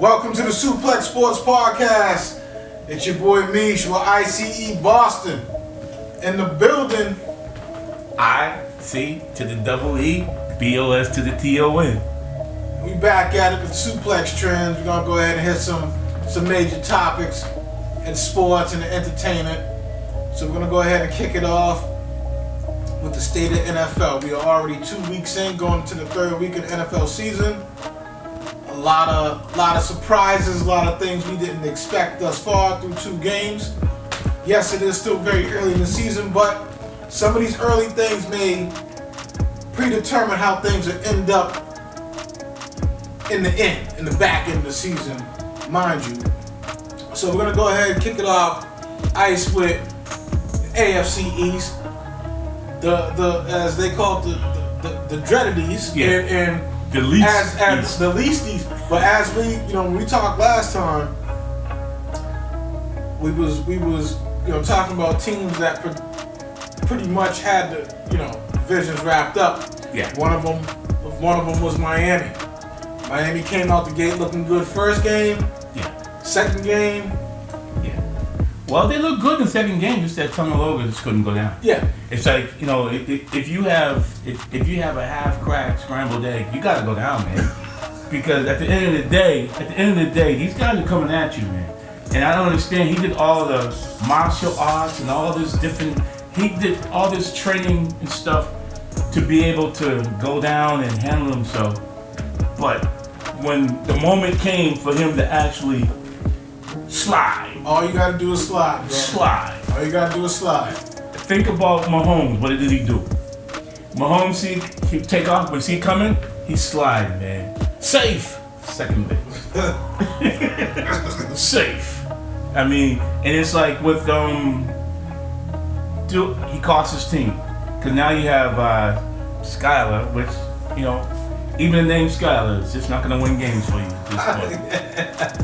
Welcome to the Suplex Sports Podcast. It's your boy Mish with ICEEBoston. In the building, I.C.E. to the double E, B.O.S. to the T.O.N. We back at it with Suplex Trends. We're going to go ahead and hit some major topics in sports and entertainment. So we're going to go ahead and kick it off with the state of NFL. We are already 2 weeks in, going to the third week of the NFL season. A lot of surprises, a lot of things we didn't expect thus far through 2 games. Yes, it is still very early in the season, but some of these early things may predetermine how things will end up in the back end of the season, mind you. So we're gonna go ahead and kick it off ice with AFC East, the as they call it, the dreadedies, and the least as the leasties. But as we, when we talked last time, we was talking about teams that pretty much had the divisions wrapped up. Yeah. One of them was Miami. Miami came out the gate looking good first game. Yeah. Second game. Yeah. Well, they looked good in the second game. Just that tunnel over just couldn't go down. Yeah. It's like if you have a half cracked scrambled egg, you gotta go down, man. Because at the end of the day, these guys are coming at you, man. And I don't understand. He did all the martial arts and all this different. He did all this training and stuff to be able to go down and handle himself. But when the moment came for him to actually slide, all you gotta do is slide, bro. Slide. All you gotta do is slide. Think about Mahomes. What did he do? Mahomes, he take off. When he coming, he sliding, man. Safe. Second base. Safe. I mean, and it's like with he cost his team. Cause now you have Skylar, which even the name Skylar is just not gonna win games for you.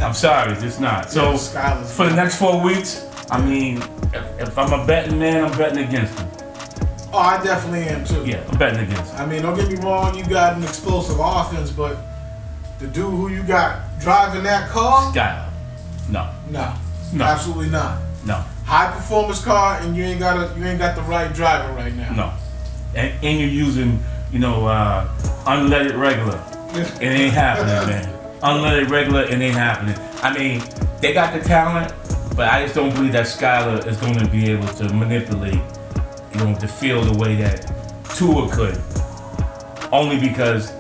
I'm sorry, it's just not. So for the next 4 weeks, I mean, if I'm a betting man, I'm betting against him. Oh, I definitely am too. Yeah, I'm betting against him. I mean, don't get me wrong, you got an explosive offense, but the dude who you got driving that car, Skylar, no, absolutely not. No. High performance car, and you ain't got the right driver right now. No, and you're using unleaded regular. It ain't happening, man. Unleaded regular, it ain't happening. I mean, they got the talent, but I just don't believe that Skylar is going to be able to manipulate, the field the way that Tua could. Only because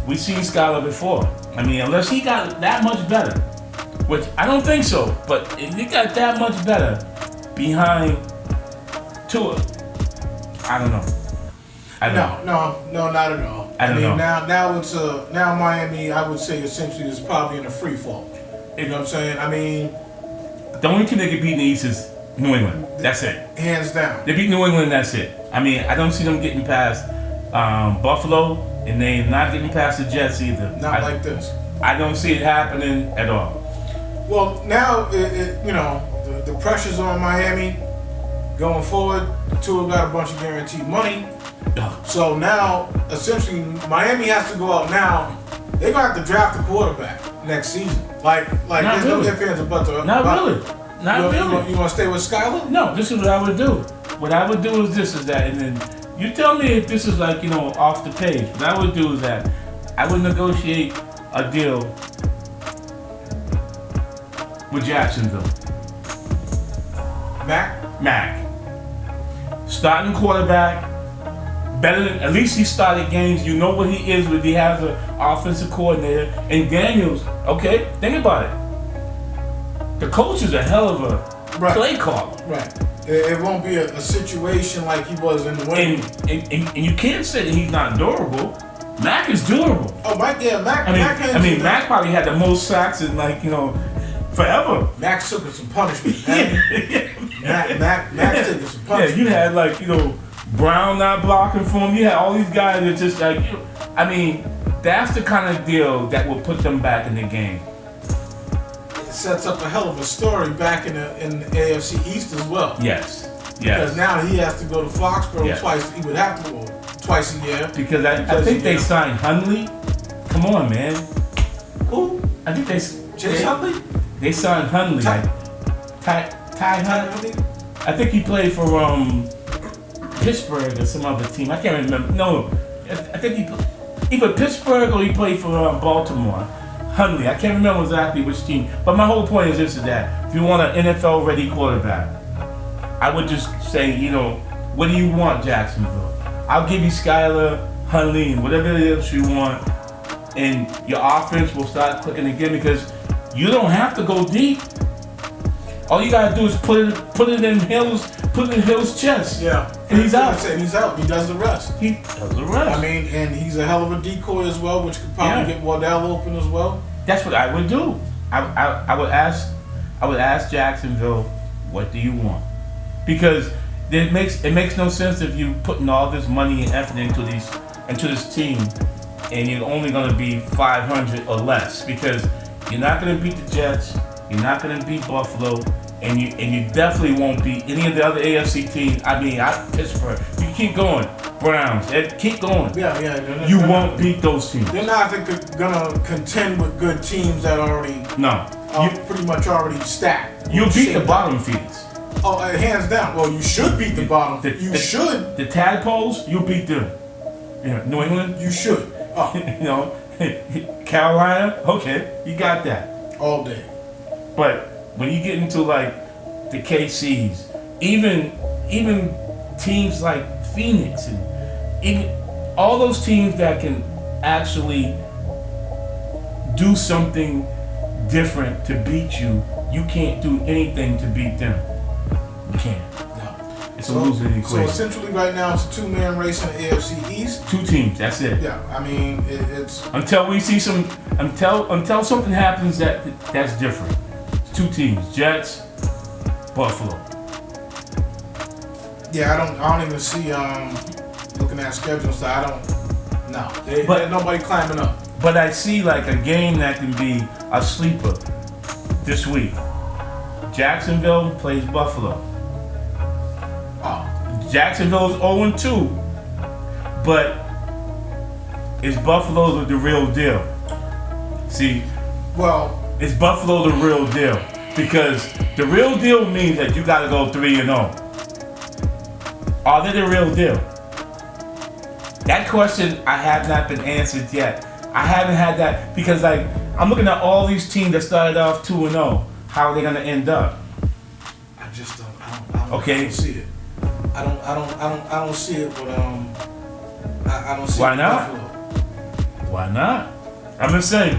we've seen Skylar before. I mean, unless he got that much better, which I don't think so, but if he got that much better behind Tua, I don't know. No, not at all. I don't know. Now Miami, I would say essentially is probably in a free fall. You know what I'm saying? I mean, the only team they can beat in the East is New England. That's it. Hands down. They beat New England. That's it. I mean, I don't see them getting past Buffalo, and they're not getting past the Jets either. Not like this. I don't see it happening at all. Well, now the pressure's on Miami going forward. Tua got a bunch of guaranteed money. So now, essentially, Miami has to go out now. They're gonna have to draft a quarterback next season. Like there's no ifs, ands, or buts. Not really. You want to stay with Skylar? No. This is what I would do. What I would do is that, and then you tell me if this is off the page. What I would do is that I would negotiate a deal with Jacksonville. Mac. Starting quarterback. Better than, at least he started games. You know what he is when he has an offensive coordinator. And Daniels, okay, think about it. The coach is a hell of a play caller. Right. It won't be a situation like he was in the win. And you can't say that he's not durable. Mac is durable. Oh, Mac. Mac probably had the most sacks in forever. Mac took some punishment. Mac took some punishment. Yeah, you had Brown not blocking for him. You had all these guys that just that's the kind of deal that will put them back in the game. It sets up a hell of a story back in the AFC East as well. Yes. Because now he has to go to Foxborough twice. He would have to go twice a year. Because I think they signed Hundley. Come on, man. Who? I think they Chase Hundley? They signed Hundley. Ty Hundley? I think he played for Pittsburgh or some other team. I can't remember. No, I think he played either Pittsburgh or he played for Baltimore. Hundley. I can't remember exactly which team. But my whole point is this: is that if you want an NFL-ready quarterback, I would just say, what do you want, Jacksonville? I'll give you Skylar, Hundley, and whatever else you want, and your offense will start clicking again because you don't have to go deep. All you gotta do is put it in Hill's chest. Yeah. And he's out. He's out. He does the rest. He does the rest. I mean, and he's a hell of a decoy as well, which could probably get Waddell open as well. That's what I would do. I would ask Jacksonville, what do you want? Because it makes no sense if you putting all this money and effort into this team, and you're only gonna be 500 or less because you're not gonna beat the Jets, you're not gonna beat Buffalo, and you definitely won't beat any of the other AFC teams. I mean, Pittsburgh. You keep going, Browns. Keep going. Yeah. You won't beat those teams. They're not gonna contend with good teams that already pretty much already stacked. You'll beat the bottom feeds. Oh, hands down. Well, you should beat the bottom. You should. The tadpoles, you beat them. New England, you should. Oh. Carolina, okay, you got that all day. But when you get into like the KCs, even teams like Phoenix, and even all those teams that can actually do something different to beat you, you can't do anything to beat them. You can't. No. It's a losing equation. So essentially, right now it's a two-man race in the AFC East. Two teams. That's it. Yeah. I mean, it's until we see until something happens that's different. It's two teams: Jets, Buffalo. Yeah, I don't even see looking at schedules. So I don't. No, there's nobody climbing up. But I see like a game that can be a sleeper this week. Jacksonville plays Buffalo. Oh. Jacksonville's 0-2, but is Buffalo the real deal? See, is Buffalo the real deal? Because the real deal means that you got to go 3-0. Are they the real deal? That question I have not been answered yet. I haven't had that because I'm looking at all these teams that started off 2-0. How are they gonna end up? I just don't. I don't see it. I don't see it. But I don't see. Why not? Buffalo. Why not? I'm just saying,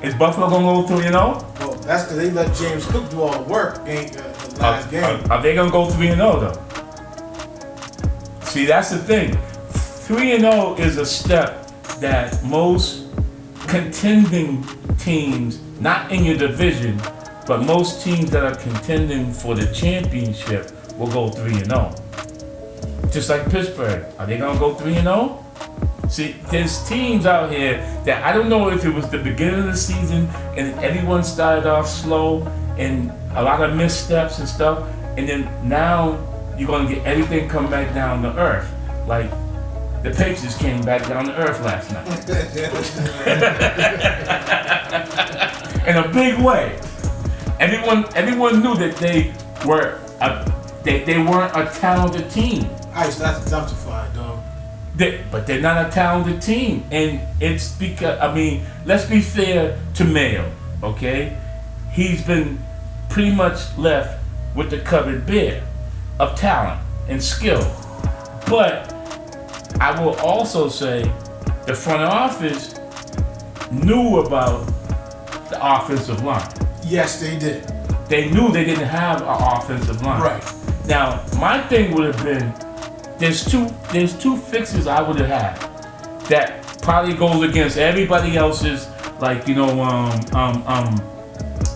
is Buffalo gonna go 3-0? Well, that's because they let James Cook do all the work. The last game. Are they gonna go 3-0 though? See, that's the thing. 3-0 is a step that most contending teams, not in your division, but most teams that are contending for the championship will go 3-0. Just like Pittsburgh. Are they gonna go 3-0? See, there's teams out here that I don't know if it was the beginning of the season and everyone started off slow and a lot of missteps and stuff, and then now you're gonna get everything come back down to earth. Like the Patriots came back down to earth last night. In a big way. Everyone knew that they weren't a talented team. Ice, that's exemplified, dog. But they're not a talented team, and it's because let's be fair to Mayo, okay? He's been pretty much left with the cupboard bare of talent and skill. But I will also say the front office knew about the offensive line. Yes, they did. They knew they didn't have an offensive line. Right. Now, my thing would have been, there's two fixes I would have had that probably goes against everybody else's,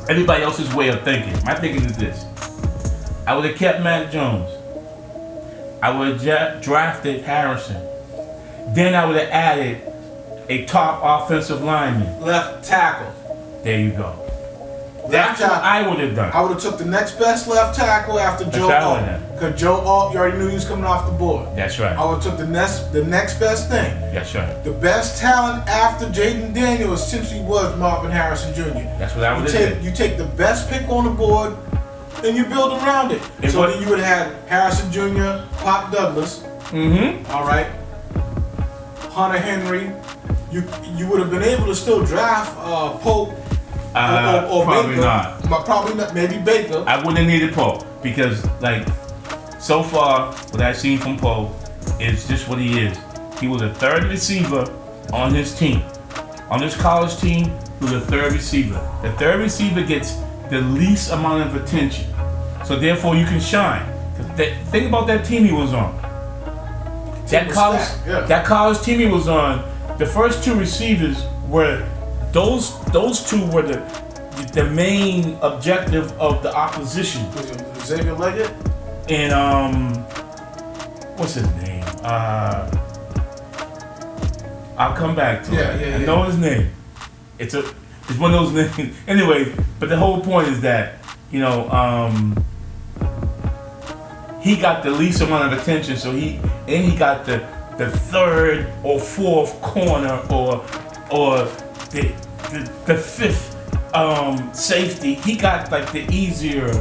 everybody else's way of thinking. My thinking is this. I would have kept Mac Jones. I would have drafted Harrison. Then I would have added a top offensive lineman. Left tackle. There you go. That's what I would have done. I would have took the next best left tackle after Joe Alt. Because Joe Alt, you already knew he was coming off the board. That's right. I would have took the next best thing. That's right. The best talent after Jaden Daniels essentially was Marvin Harrison Jr. That's what I would have done. You take the best pick on the board, and you build around it. So then you would have had Harrison Jr., Pop Douglas. Mm-hmm. All right. Hunter Henry. You would have been able to still draft Pope. Or probably Baker. not. Probably not. Maybe Baker. I wouldn't have needed Pope because, like, so far what I've seen from Pope is just what he is. He was a third receiver on his team. On his college team, he was a third receiver. The third receiver gets the least amount of attention, so therefore you can shine. Think about that team he was on. That college team he was on. The first two receivers were. Those two were the main objective of the opposition. Xavier Leggett? And what's his name? I'll come back to it. I know his name. It's one of those names. Anyway, but the whole point is that, he got the least amount of attention, so he got the third or fourth corner or the fifth safety. He got like the easier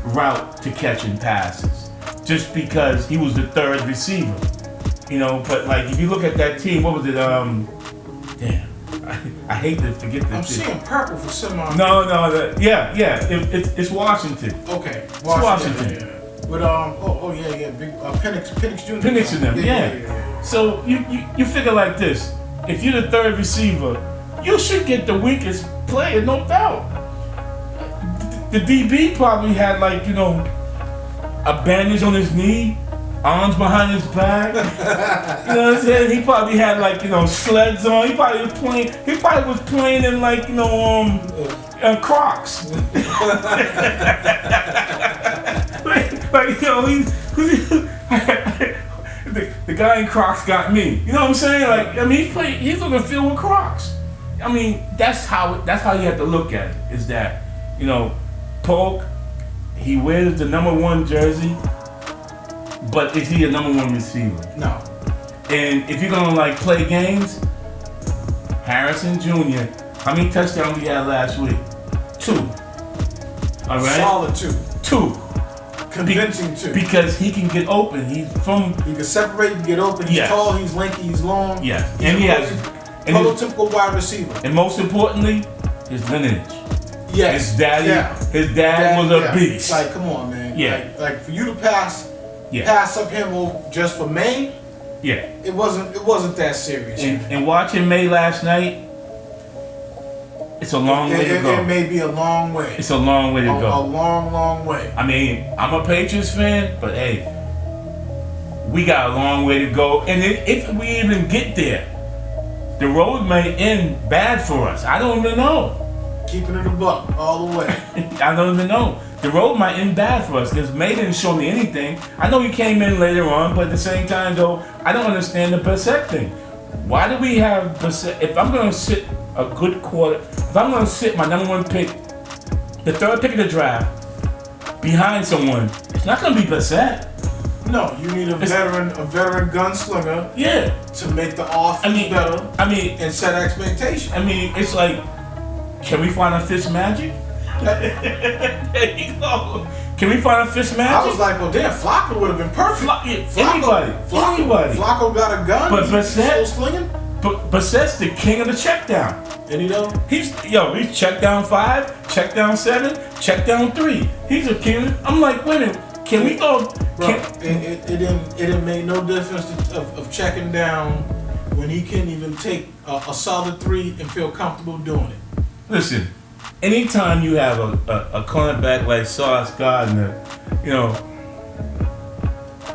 route to catching passes just because he was the third receiver. But like if you look at that team, what was it? Damn, I hate to forget the I'm seeing purple for some reason. No, it's Washington. Okay, it's Washington. Yeah. But big Penix Jr. Penix and them, yeah. So you figure like this: if you're the third receiver, you should get the weakest player, no doubt. The DB probably had a bandage on his knee, arms behind his back. You know what I'm saying? He probably had sleds on. He probably was playing in Crocs. The guy in Crocs got me. You know what I'm saying? He's on the field with Crocs. That's how you have to look at it. Is that, Polk, he wears the number 1 jersey, but is he a number 1 receiver? No. And if you're gonna play games, Harrison Jr., how many touchdowns he had last week? 2. All right. Solid 2. 2. Convincing 2. Because he can get open. He can separate and get open. He's tall. He's lanky. He's long. Yeah. And he has. Prototypical wide receiver. And most importantly, his lineage. Yes. His dad was a beast. Like, come on, man. Yeah. Like for you to pass up him just for May. Yeah. It wasn't that serious. And watching May last night, it's a long way to go. It may be a long way. It's a long way to go. A long, long way. I'm a Patriots fan, but hey, we got a long way to go. And if we even get there, the road may end bad for us. I don't even know. Keeping it a buck all the way. I don't even know. The road might end bad for us because May didn't show me anything. I know he came in later on, but at the same time, though, I don't understand the Brissett thing. Why do we have Brissett? If I'm going to sit a good quarter, if I'm going to sit my number 1 pick, the third pick of the draft, behind someone, it's not going to be Brissett. No, you need a veteran gunslinger. Yeah. To make the offense better. And set expectations. It's like, can we find a Fitzmagic? There you go. Can we find a Fitzmagic? I was like, well, damn, Flacco would have been perfect. Anybody. Flacco got a gun. But Brissett, slinging. But Brissett's the king of the check down. And he's check down 5, check down 7, check down 3. He's a king. I'm like, wait a minute. Can we go? It didn't make no difference of checking down when he couldn't even take a solid 3 and feel comfortable doing it. Listen, anytime you have a cornerback like Sauce Gardner,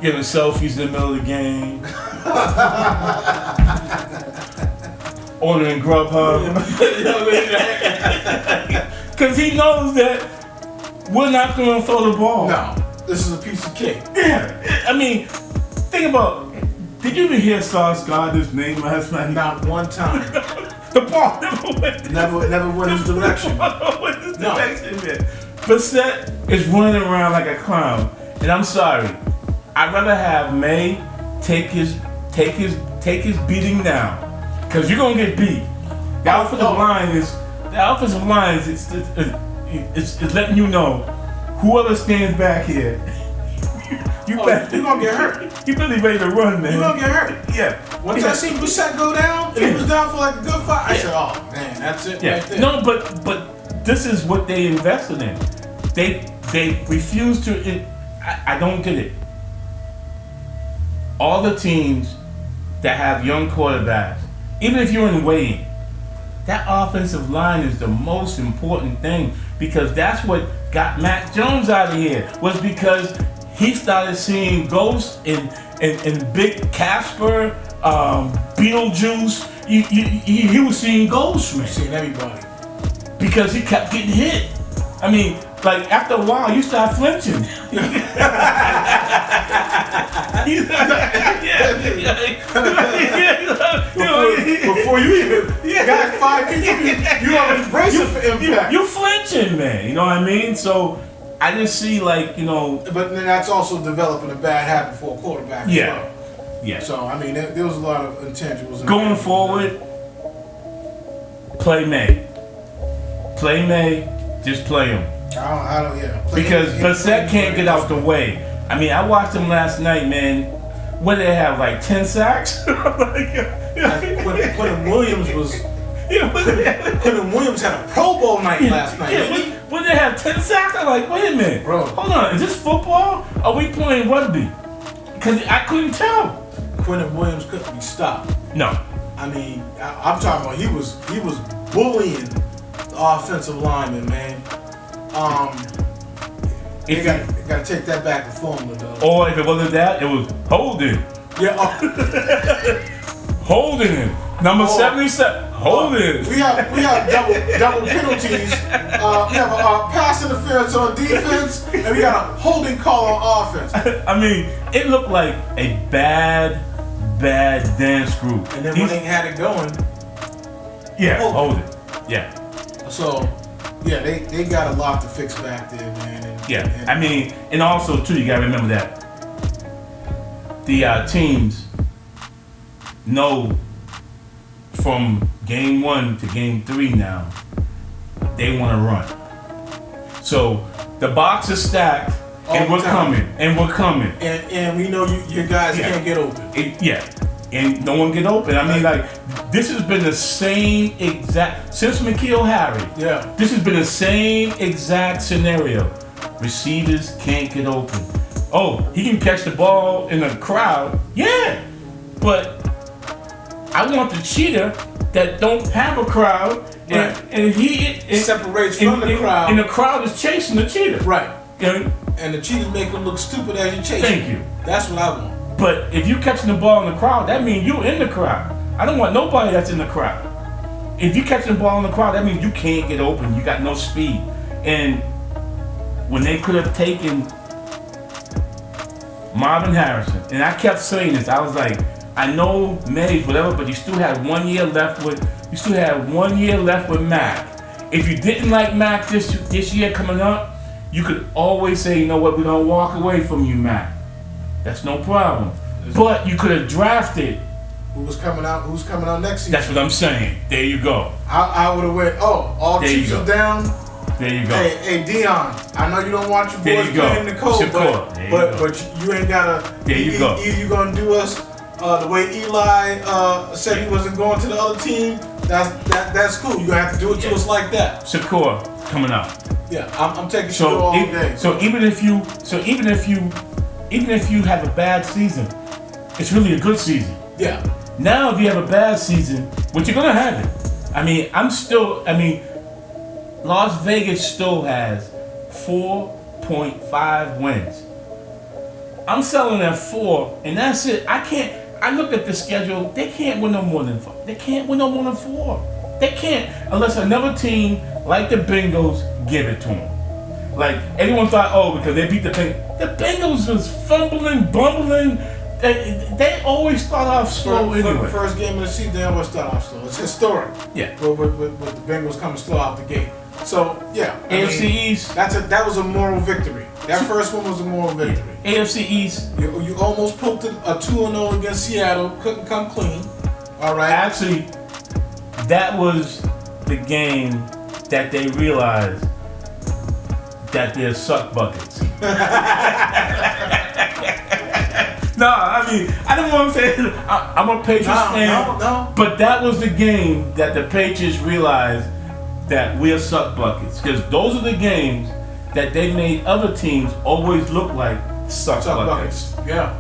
giving selfies in the middle of the game, ordering Grubhub, because he knows that we're not going to throw the ball. No. This is a piece of cake. Yeah. Think about, did you even hear Sauce Gardner's name last night? Not one time. The ball never went. Never went his direction. No. Brissett is running around like a clown, and I'm sorry. I'd rather have May take his beating now, because you're gonna get beat. The offensive line is letting you know, whoever stands back here, you're gonna get hurt. You really ready to run, man. You're gonna get hurt. Yeah. Once I seen Brissett go down, and he was down for like a good fight, I said, "Oh man, that's it right there." No, but this is what they invested in. They refuse to. I don't get it. All the teams that have young quarterbacks, even if you're in waiting, that offensive line is the most important thing, because that's what got Mac Jones out of here, was because he started seeing ghosts in Big Casper, Beetlejuice. He was seeing ghosts, man. Seeing everybody. Because he kept getting hit. I mean, like after a while, you start flinching. Before you even got 5 feet from you already bracing for impact. You flinching, man. You know what I mean? So I just see, like, you know. But then that's also developing a bad habit for a quarterback as well. Yeah. So I mean, there was a lot of intangibles. Going forward, play May. Play May. Just play him. I don't. Because Brissett can't get out the way. I mean, I watched him last night, man. What did they have, like 10 sacks? Quentin Williams was. Quentin Williams had a Pro Bowl night last night. What did they have, 10 sacks? I'm like, wait a minute, bro. Hold on, is this football? Are we playing rugby? Because I couldn't tell. Quentin Williams couldn't be stopped. No. I mean, I'm talking about he was bullying the offensive lineman, man. You gotta take that back to formula, though. Or if it wasn't that, it was holding. Yeah. Holding him. Number 77. Holding. We have double penalties. We have a pass interference on defense, and we got a holding call on offense. I mean, it looked like a bad dance group. And then when they had it going, hold it. Yeah. So, yeah, they got a lot to fix back there, man. I mean, and also too, you gotta remember that the teams know from game 1 to game 3 now, they want to run. So the box is stacked, and we're coming. And we know your guys can't get open. And no one get open. I mean, like, this has been the same exact, since McKeel Harry. Yeah. This has been the same exact scenario. Receivers can't get open. Oh, he can catch the ball in a crowd. Yeah. But I want the cheater that don't have a crowd, and he separates from the crowd. And the crowd is chasing the cheater. Right. And the cheaters make him look stupid as you chase. Thank you. That's what I want. But if you catching the ball in the crowd, that means you in the crowd. I don't want nobody that's in the crowd. If you catching the ball in the crowd, that means you can't get open. You got no speed. And when they could have taken Marvin Harrison, and I kept saying this, I was like, I know Mays, whatever, but you still had 1 year left with Mac. If you didn't like Mac this year coming up, you could always say, you know what, we're gonna walk away from you, Mac. That's no problem. But you could have drafted. Who's coming out next season? That's what I'm saying. There you go. I would have went, all chiefs are down. There you go. Hey, Dion, I know you don't want your boys playing in the cold, but you ain't gotta. There you go. Either you gonna do us the way Eli said he wasn't going to the other team. That's cool. You gonna have to do it to us like that. Shakur coming out. Yeah, I'm taking Shakur all day. So even if you have a bad season, it's really a good season. Yeah. Now if you have a bad season, which you're gonna have it. I mean, Las Vegas still has 4.5 wins. I'm selling at 4, and that's it. I look at the schedule. They can't win no more than 4. They can't win no more than 4. They can't unless another team like the Bengals give it to them. Like everyone thought, because they beat the Bengals. The Bengals was fumbling, bumbling. They always start off slow anyway. For the first game of the season, they always start off slow. It's historic. Yeah. With the Bengals coming slow out the gate. So yeah, AFC East. That was a moral victory. That first one was a moral victory. AFC East. You almost poked a 2-0 against Seattle. Couldn't come clean. All right. Actually, that was the game that they realized that they're suck buckets. No, I mean, I don't want to say I'm a Patriots fan, no. but that was the game that the Patriots realized that we're suck buckets. Because those are the games that they made other teams always look like suck buckets. Yeah.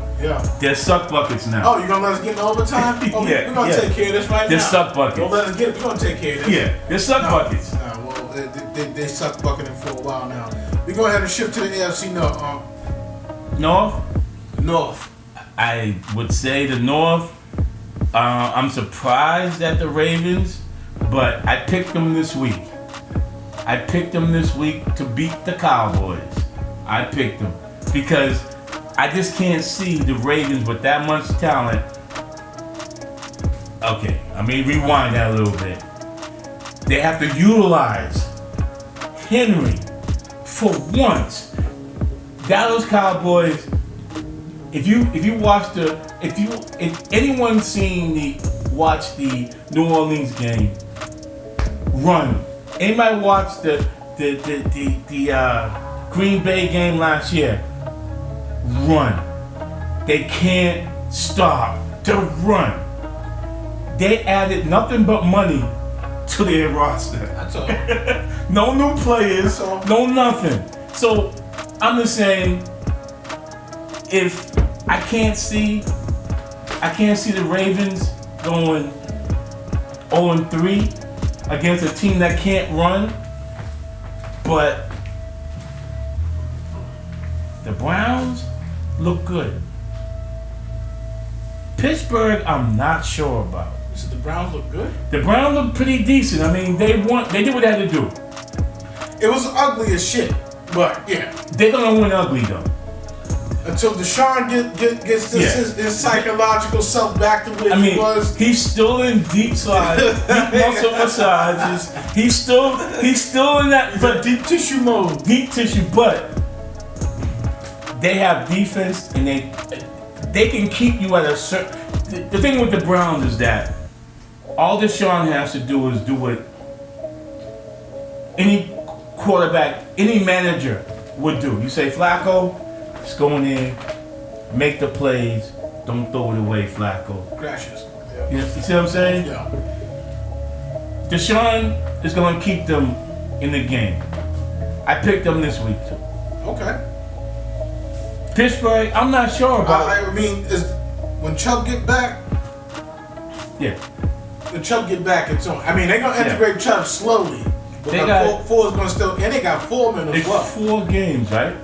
They're suck buckets now. Oh, you gonna let us get in overtime? Oh, Yeah, we're gonna take care of this right they're now. Suck buckets. Don't let us get it. We're gonna take care of this. Yeah, they're suck buckets. Well, they suck bucketing for a while now. We go ahead and shift to the AFC North. I would say the North. I'm surprised at the Ravens, but I picked them this week. I picked them this week to beat the Cowboys. I picked them because I just can't see the Ravens with that much talent. Okay, I mean, rewind that a little bit. They have to utilize Henry for once. Dallas Cowboys. If anyone watched the New Orleans game, run. Anybody watched the Green Bay game last year? Run. They can't stop to run. They added nothing but money to their roster. That's all. No new players, no nothing. So I'm just saying, if I can't see the Ravens going 0-3 against a team that can't run, but the Browns look good. Pittsburgh, I'm not sure about. You said the Browns look good? The Browns look pretty decent. I mean, they did what they had to do. It was ugly as shit, but yeah. They're gonna win ugly though. Until Deshaun gets his psychological self back to where he was. He's still in deep muscle massages. He's still in that deep tissue mode. Deep tissue, but they have defense and they can keep you at a certain. The thing with the Browns is that all Deshaun has to do is do what any quarterback, any manager would do. You say, Flacco, just go in there, make the plays, don't throw it away, Flacco. Gracious. You see what I'm saying? Yeah. Deshaun is going to keep them in the game. I picked them this week too. Okay. Pittsburgh, I'm not sure about. I mean, when Chubb get back. Yeah. When Chubb get back, it's on. I mean, they're gonna integrate Chubb slowly. But four is gonna still, and they got Foreman as well. 4 games, right?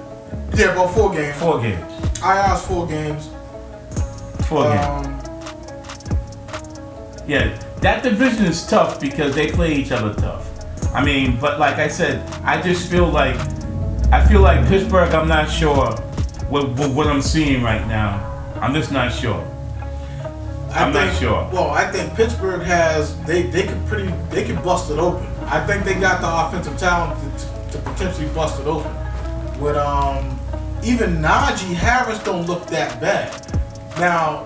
Yeah, about 4 games. 4 games. IR's 4 games. 4 games. Yeah, that division is tough because they play each other tough. I mean, but like I said, I feel like Pittsburgh. I'm not sure what I'm seeing right now. I'm just not sure. I'm not sure. Well, I think Pittsburgh has they could bust it open. I think they got the offensive talent to potentially bust it open. With even Najee Harris don't look that bad. Now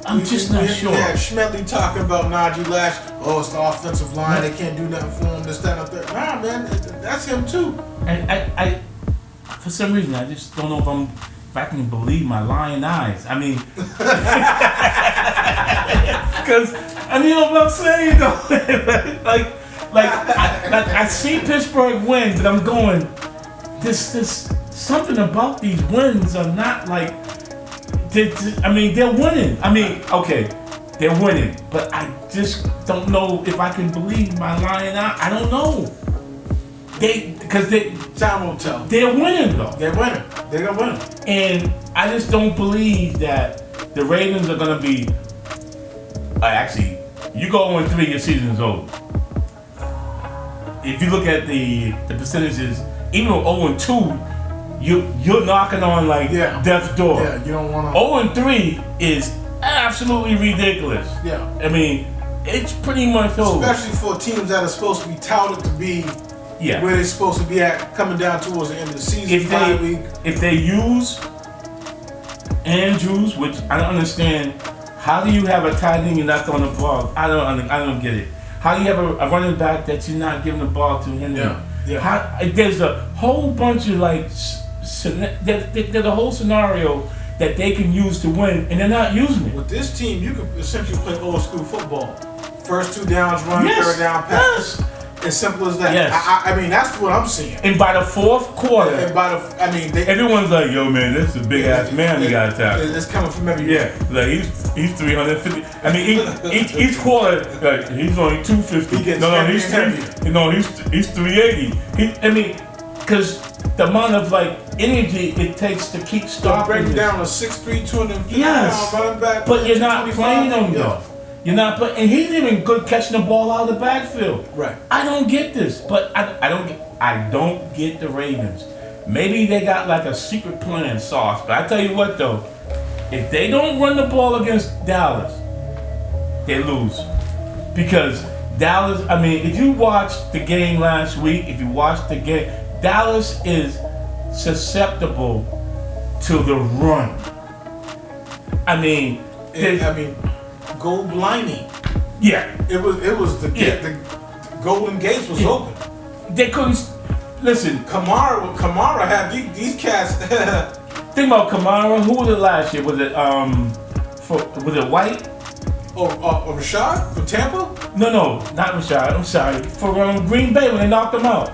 I'm just not sure. We had Schmetley talking about Najee last. Oh, it's the offensive line. They can't do nothing for him. This, that, and that. Nah, man, that's him too. I for some reason I just don't know if I can believe my lying eyes. I mean, because I mean, you know what I'm saying though. I see Pittsburgh win, but I'm going. This something about these wins are not like. I mean, they're winning. I mean, okay, they're winning, but I just don't know if I can believe my lying eye. I don't know. Time will tell. They're winning though. They're winning. They're gonna win. And I just don't believe that the Ravens are gonna be. Actually, you go 0-3, your season is over. If you look at the percentages, even with 0-2, you're knocking on death's door. Yeah, you don't want to. 0-3 is absolutely ridiculous. Yeah. I mean, it's pretty much over. Especially for teams that are supposed to be touted to be where they're supposed to be at coming down towards the end of the season. If they use Andrews, which I don't understand, how do you have a tight end you're not throwing the ball? I don't get it. How do you have a running back that you're not giving the ball to him? There's a whole bunch of there's a whole scenario that they can use to win, and they're not using it. With this team, you can essentially play old school football. First 2 downs, run, third down pass. Yes. As simple as that. Yes. I mean, that's what I'm seeing. And by the fourth quarter, everyone's like, "Yo, man, this is a big ass man we got to tackle." It's coming from everywhere. Yeah, like he's 350. I mean, each quarter, like he's only 250. He's 380. Because the amount of energy it takes to keep stopping. Breaking down a 6'3", 250 pound running back. But you're not playing him though. You're not playing, and he's even good catching the ball out of the backfield. Right. I don't get this, but I don't get the Ravens. Maybe they got a secret plan sauce. But I tell you what though, if they don't run the ball against Dallas, they lose. Because Dallas, I mean, if you watched the game last week, Dallas is susceptible to the run. Gold lining. Yeah. It was the Golden Gates was open. They couldn't listen. Kamara had these cats. Think about Kamara. Who was it last year? Was it was it White? Rashad from Tampa? No, not Rashad. I'm sorry. For Green Bay when they knocked him out.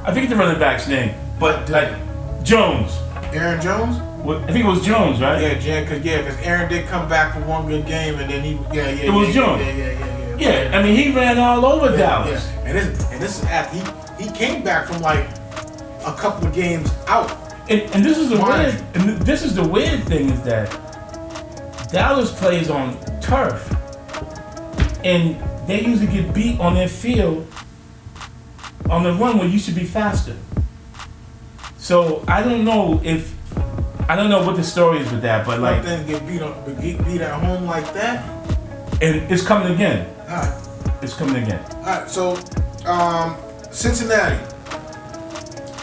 I forget the running back's name, but Jones. Aaron Jones? I think it was Jones, right? Yeah, because Aaron did come back for one good game, and then it was Jones. Yeah, I mean he ran all over Dallas. Yeah. And this is after he came back from a couple of games out. And this is the weird thing is that Dallas plays on turf, and they usually get beat on their field on the run where you should be faster. So I don't know what the story is with that, but then get beat at home like that. And it's coming again. All right. It's coming again. All right. So Cincinnati.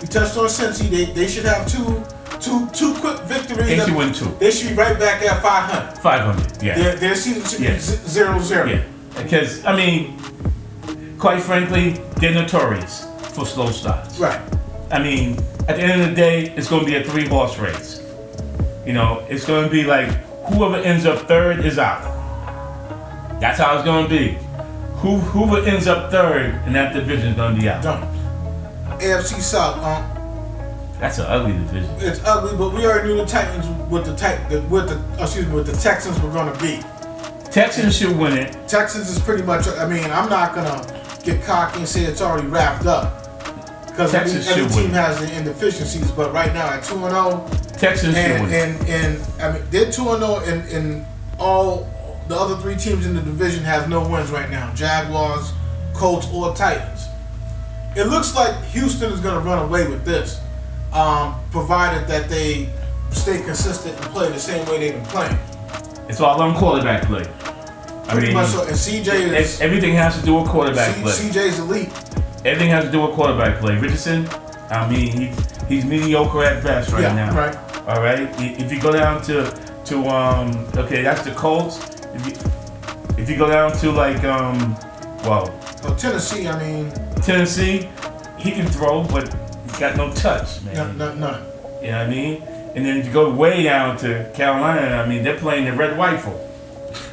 We touched on Cincy. They should have two quick victories. They should win 2. They should be right back at 500. 500. Yeah. Their season should be 0-0. Yeah. Because I mean, quite frankly, they're notorious for slow starts. Right. I mean, at the end of the day, it's going to be a 3-horse race. It's going to be whoever ends up third is out. That's how it's going to be. Whoever ends up third in that division is going to be out. Done. AFC South. That's an ugly division. It's ugly, but we already knew the Titans with the Texans were going to be. Texans should win it. Texans is pretty much. I mean, I'm not gonna get cocky and say it's already wrapped up because every team has their inefficiencies. But right now at 2-0, Texans should win. And I mean they're 2-0, and all the other 3 teams in the division have no wins right now. Jaguars, Colts, or Titans. It looks like Houston is gonna run away with this, provided that they stay consistent and play the same way they've been playing. It's all on quarterback play. Pretty much so. And CJ is... Everything has to do with quarterback play. CJ's elite. Everything has to do with quarterback play. Richardson, I mean, he's mediocre at best right now. Right. All right? If you go down to okay, that's the Colts. If you go down to Tennessee, I mean... Tennessee, he can throw, but he's got no touch, man. None. You know what I mean? And then if you go way down to Carolina, I mean, they're playing the Red Rifle.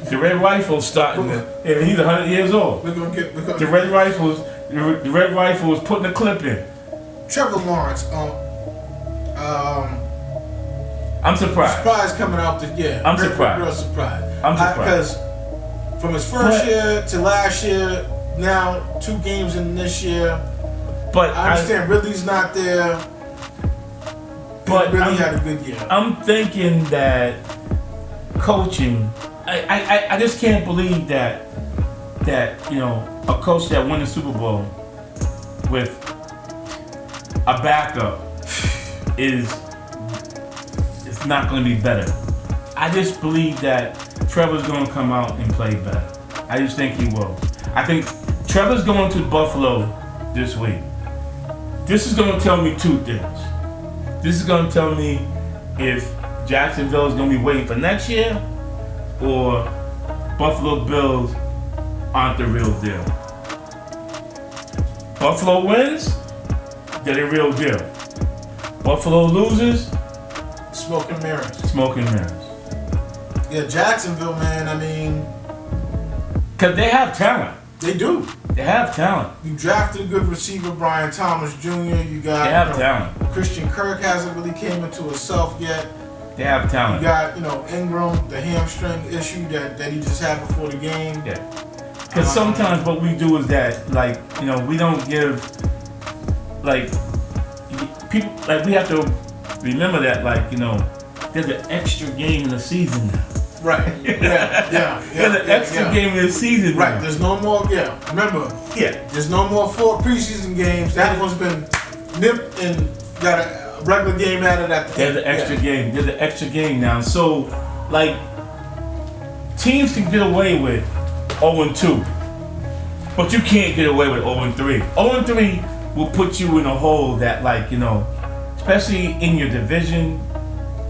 The Red Rifle's starting. He's 100 years old. The Red Rifle is putting a clip in. Trevor Lawrence. I'm surprised. Surprise coming out I'm surprised. Real surprised. I'm surprised. Because from his first year to last year, now 2 games in this year. But I understand Ridley's not there. But really had a good year. I'm thinking that coaching. I just can't believe that a coach that won the Super Bowl with a backup is not going to be better. I just believe that Trevor's gonna come out and play better. I just think he will. I think Trevor's going to Buffalo this week. This is gonna tell me two things. This is gonna tell me if Jacksonville is gonna be waiting for next year, or Buffalo Bills aren't the real deal. Buffalo wins, they're the real deal. Buffalo loses, Smoke and mirrors. smoke and mirrors. Yeah, Jacksonville, man. I mean, Cause they have talent. they do. They have talent. You drafted a good receiver, Brian Thomas Jr. You got They have talent. Christian Kirk hasn't really came into himself yet. They have You talent. got, Ingram, the hamstring issue that he just had before the game. Yeah. Because sometimes what we do is that, like, we don't give, like, people, like, we have to remember that, like, there's an extra game in the season now. Right. Yeah. There's an extra game in the season Right. now. There's no more. Yeah. Remember. Yeah. There's no more 4 preseason games. That one's been nipped and got a regular game added at the There's an extra game. There's an extra game now. So, like, teams can get away with 0-2, but you can't get away with 0-3. 0-3 will put you in a hole that, like, especially in your division,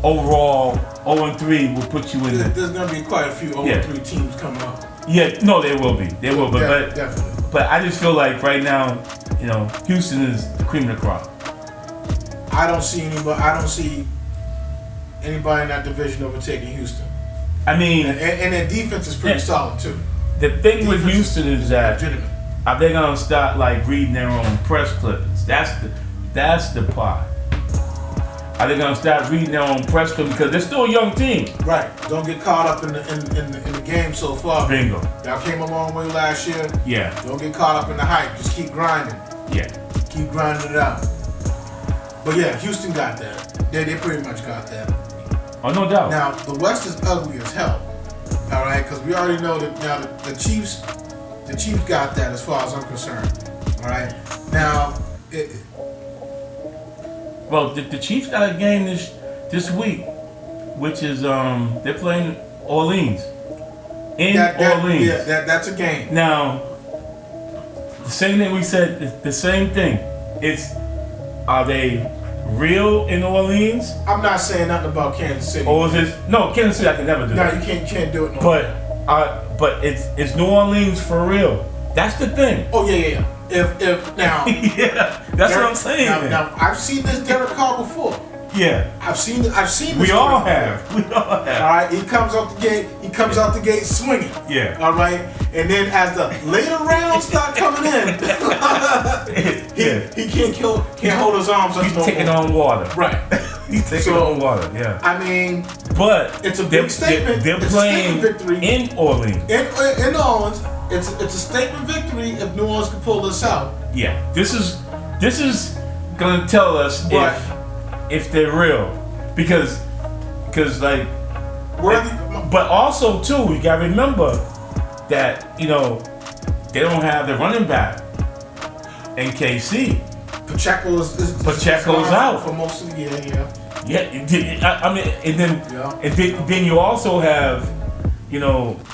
overall, 0-3 will put you in the... There's going to be quite a few 0-3 teams coming up. Yeah, no, there will be. There will be. Definitely. But I just feel like right now, Houston is the cream of the crop. I don't see anybody in that division overtaking Houston. I mean... And their defense is pretty solid, too. The thing with Houston is that... Legitimate. Are they gonna start like reading their own press clippings? That's the part. Are they gonna start reading their own press clippings because they're still a young team? Right. Don't get caught up in the game so far. Bingo. Y'all came a long way last year. Yeah. Don't get caught up in the hype. Just keep grinding. Yeah. Keep grinding it out. But yeah, Houston got that. They pretty much got that. Oh, no doubt. Now the West is ugly as hell. All right, because we already know that now the Chiefs got that as far as I'm concerned. All right. Now, well, the Chiefs got a game this week, which is they're playing Orleans. Orleans. Yeah, that's a game. Now, the same thing we said. The same thing. Are they real in Orleans? I'm not saying nothing about Kansas City. Or is it no Kansas City? I can never do No, that. you can't do it. No. But it's New Orleans for real. That's the thing. Oh yeah. If now. Yeah, that's what I'm saying. Now I've seen this Derek Carr before. Yeah, I've seen this. we all have. All right, he comes out the gate. He comes out the gate swinging. Yeah. All right, and then as the later rounds start coming in, he can't hold his arms up. He's taking on water. Right. He's taking on water. Yeah. I mean, but it's a big statement. They're It's playing a statement victory in Orleans. In New Orleans, it's a statement victory if New Orleans can pull this out. Yeah. This is gonna tell us if they're real, because like. But also too, you gotta remember that they don't have the running back in KC. Pacheco's out for most of the year. Yeah, I mean, and then you also have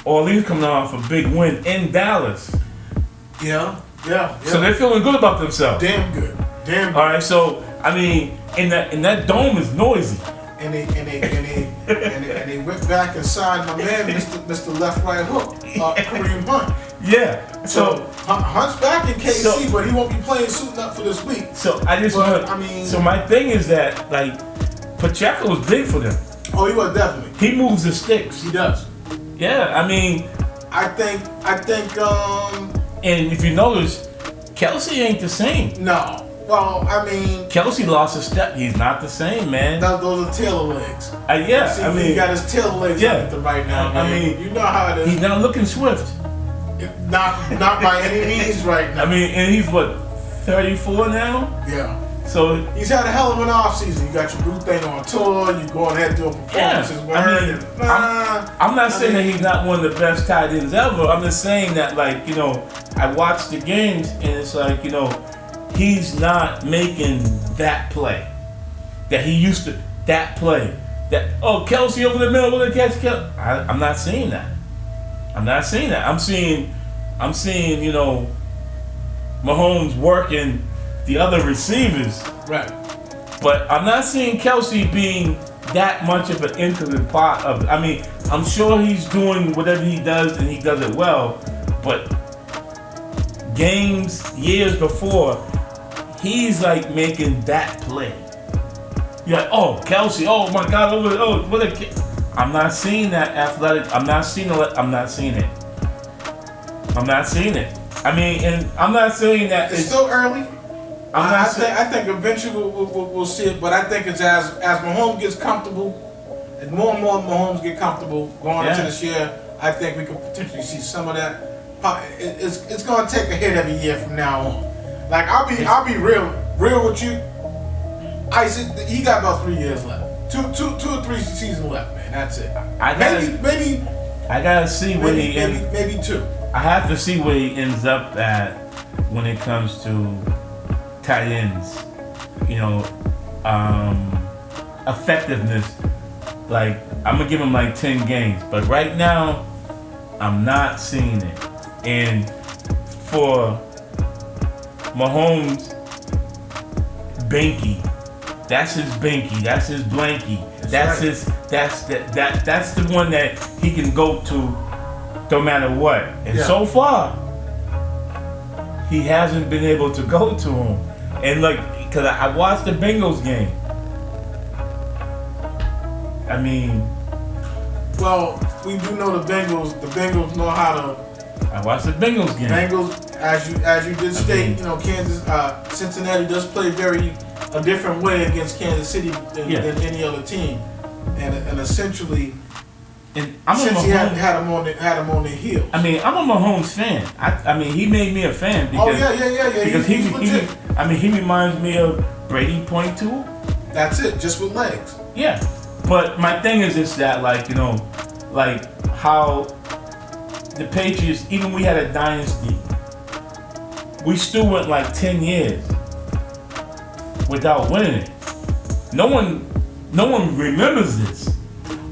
Orleans coming off a big win in Dallas. Yeah. So they're feeling good about themselves. Damn good. All right, so I mean, and that dome is noisy. And they went back and signed my man, Mr. Left Right Hook, Kareem Hunt. Yeah. So Hunt's back in KC, but he won't be playing suiting up for this week. So so my thing is that like Pacheco was big for them. Oh, he was definitely. He moves the sticks. He does. Yeah, I mean. I think. And if you notice, Kelsey ain't the same. No. Well, I mean, Kelsey lost a step. He's not the same, man. Those are tail legs. Yeah, See, he got his tail legs right now. Man. I mean, you know how it is. He's not looking swift. Not by any means right now. I mean, and he's what, 34 now? Yeah. So he's had a hell of an off season. You got your blue thing on tour. You go ahead and do a performance. I'm not saying that he's not one of the best tight ends ever. I'm just saying that, like, I watch the games and it's like, he's not making that play that he used to. That play that Kelsey over the middle with a catch. I'm not seeing that. I'm not seeing that. I'm seeing Mahomes working the other receivers. Right. But I'm not seeing Kelsey being that much of an integral part of it. I mean, I'm sure he's doing whatever he does and he does it well, but games, years before, he's like making that play. You're like, Kelsey, oh my God, what a kid. I'm not seeing that athletic. I'm not seeing it. I'm not seeing it. I mean, and I'm not saying that it's still early. I think eventually we'll see it, but I think it's as Mahomes gets comfortable, and more Mahomes get comfortable going into this year, I think we could potentially see some of that. It's going to take a hit every year from now on. Like I'll be real with you. I.C.E, he got about 3 years left, two or three seasons left, man. That's it. Maybe I gotta see where he ends. Maybe two. I have to see where he ends up at when it comes to tight ends, effectiveness. Like, I'm gonna give him like 10 games, but right now, I'm not seeing it. And for Mahomes, Binky, that's his Binky, that's his Blanky, that's the one that he can go to no matter what. And so far, he hasn't been able to go to him. And look, because I watched the Bengals game. I mean, well, we do know the Bengals know how to. I watched the Bengals game. Bengals, as you did state, Cincinnati does play a different way against Kansas City than any other team, and essentially. And since he had him on the heels. I mean, I'm a Mahomes fan. I mean, he made me a fan because because he reminds me of Brady .2. That's it, just with legs. Yeah, but my thing is that like how the Patriots, even we had a dynasty, we still went like 10 years without winning it. No one remembers this.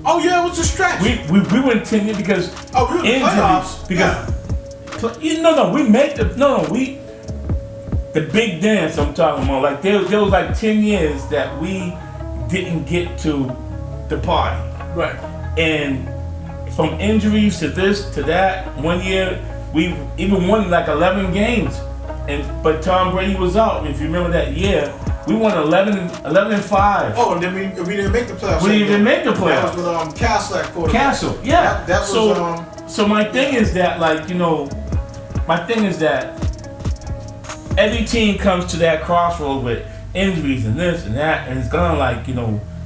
Oh yeah, it was a stretch. We went 10 years because we were in the playoffs. The big dance I'm talking about. Like there was like 10 years that we didn't get to the party. Right. And from injuries to this to that, one year we even won like 11 games, but Tom Brady was out. If you remember that year. We won 11-5. Oh, and then we didn't make the playoffs. We didn't even make the playoffs. That was with Castle at quarterback. Castle, yeah. That was so my thing is that every team comes to that crossroad with injuries and this and that, and it's gonna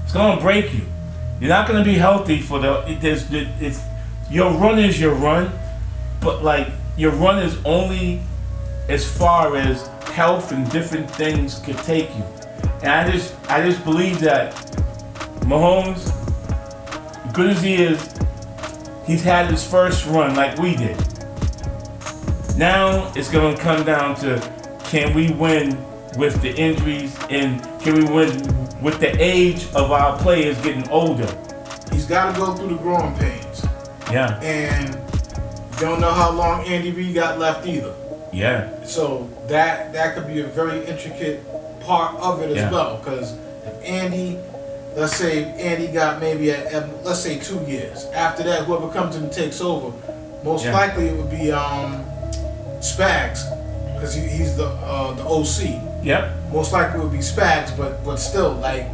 it's gonna break you. You're not gonna be healthy for your run is your run, but like your run is only as far as health and different things could take you. And I just believe that Mahomes, good as he is, he's had his first run like we did. Now it's gonna come down to, can we win with the injuries and can we win with the age of our players getting older? He's gotta go through the growing pains. Yeah. And don't know how long Andy Reid got left either. Yeah. So that could be a very intricate part of it as well. Because if let's say Andy got maybe let's say 2 years. After that, whoever comes in and takes over, most likely it would be Spags, because he's the OC. Yep. Most likely it would be Spags, but still like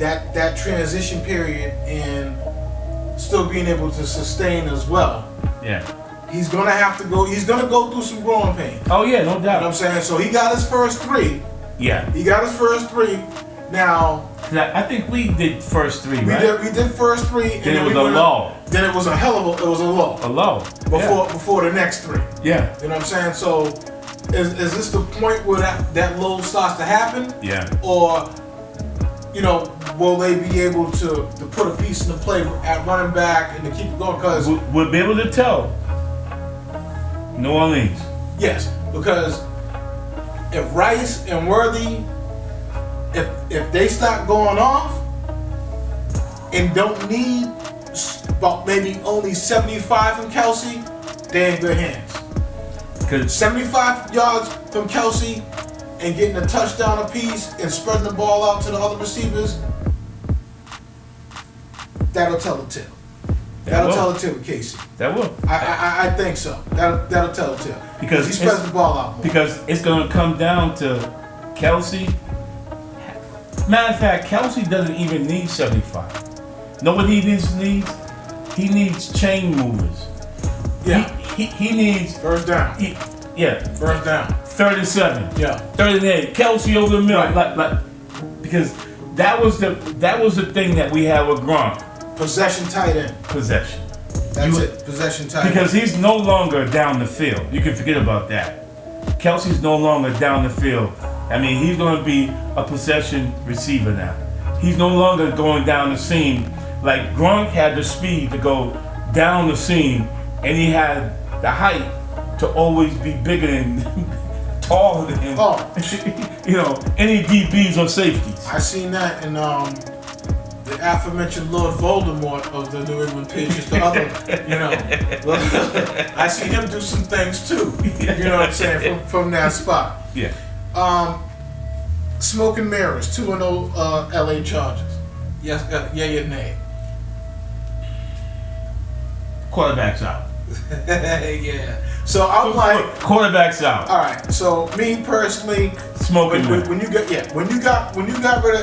that transition period and still being able to sustain as well. Yeah. He's gonna go through some growing pains. Oh yeah, no doubt. You know what I'm saying? So he got his first 3. Yeah. He got his first 3. Now I think we did first 3, right? We did first 3, and then it was a lull. Then it was a lull. A lull. Before the next 3. Yeah. You know what I'm saying? So is this the point where that lull starts to happen? Yeah. Or will they be able to put a piece in the play at running back and to keep it going? Because we'll be able to tell. New Orleans. Yes, because if Rice and Worthy, if they start going off, and don't need about maybe only 75 from Kelsey, they're in good hands. Because 75 yards from Kelsey and getting a touchdown apiece and spreading the ball out to the other receivers, that'll tell the tale. That'll tell the tale with Casey. That will. I think so. That'll tell the tale. Because he spreads the ball out more. Because it's going to come down to Kelsey. Matter of fact, Kelsey doesn't even need 75. Know what he needs? He needs chain movers. Yeah. He needs first down. First down. 3rd and 7. Yeah. 3rd and 8. Kelsey over the middle. Right. Like, because that was the thing that we had with Gronk. Possession tight end. Possession. That's it. Possession tight end. Because he's no longer down the field. You can forget about that. Kelsey's no longer down the field. I mean, he's going to be a possession receiver now. He's no longer going down the seam. Like Gronk had the speed to go down the seam, and he had the height to always be bigger than, taller than, any DBs or safeties. I seen that in the aforementioned Lord Voldemort of the New England Patriots. The other, I seen him do some things too. You know what I'm saying from that spot. Yeah. Smoke and mirrors, 2-0 LA Chargers. Yes, yay or nay? Quarterback's out. Yeah. So I'm like, quarterback's out. All right. So me personally, smoking. When you got rid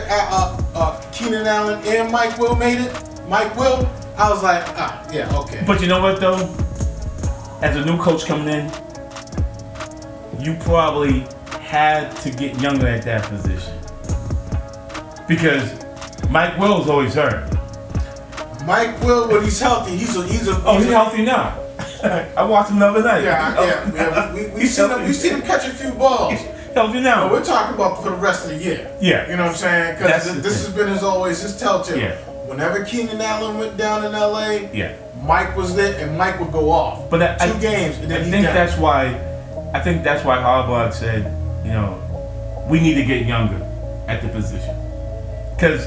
of Keenan Allen and Mike Will made it. Mike Will, I was like, okay. But you know what though? As a new coach coming in, you probably had to get younger at that position because Mike Will's always hurt. Mike Will, when he's healthy, he's healthy now. I watched him the other night. We seen him catch a few balls. Healthy now. But we're talking about for the rest of the year. Yeah. You know what I'm saying? Because this has been his telltale. Yeah. Whenever Keenan Allen went down in LA, Mike was there and Mike would go off. But two games and then I think that's why Harbaugh said, we need to get younger at the position. Because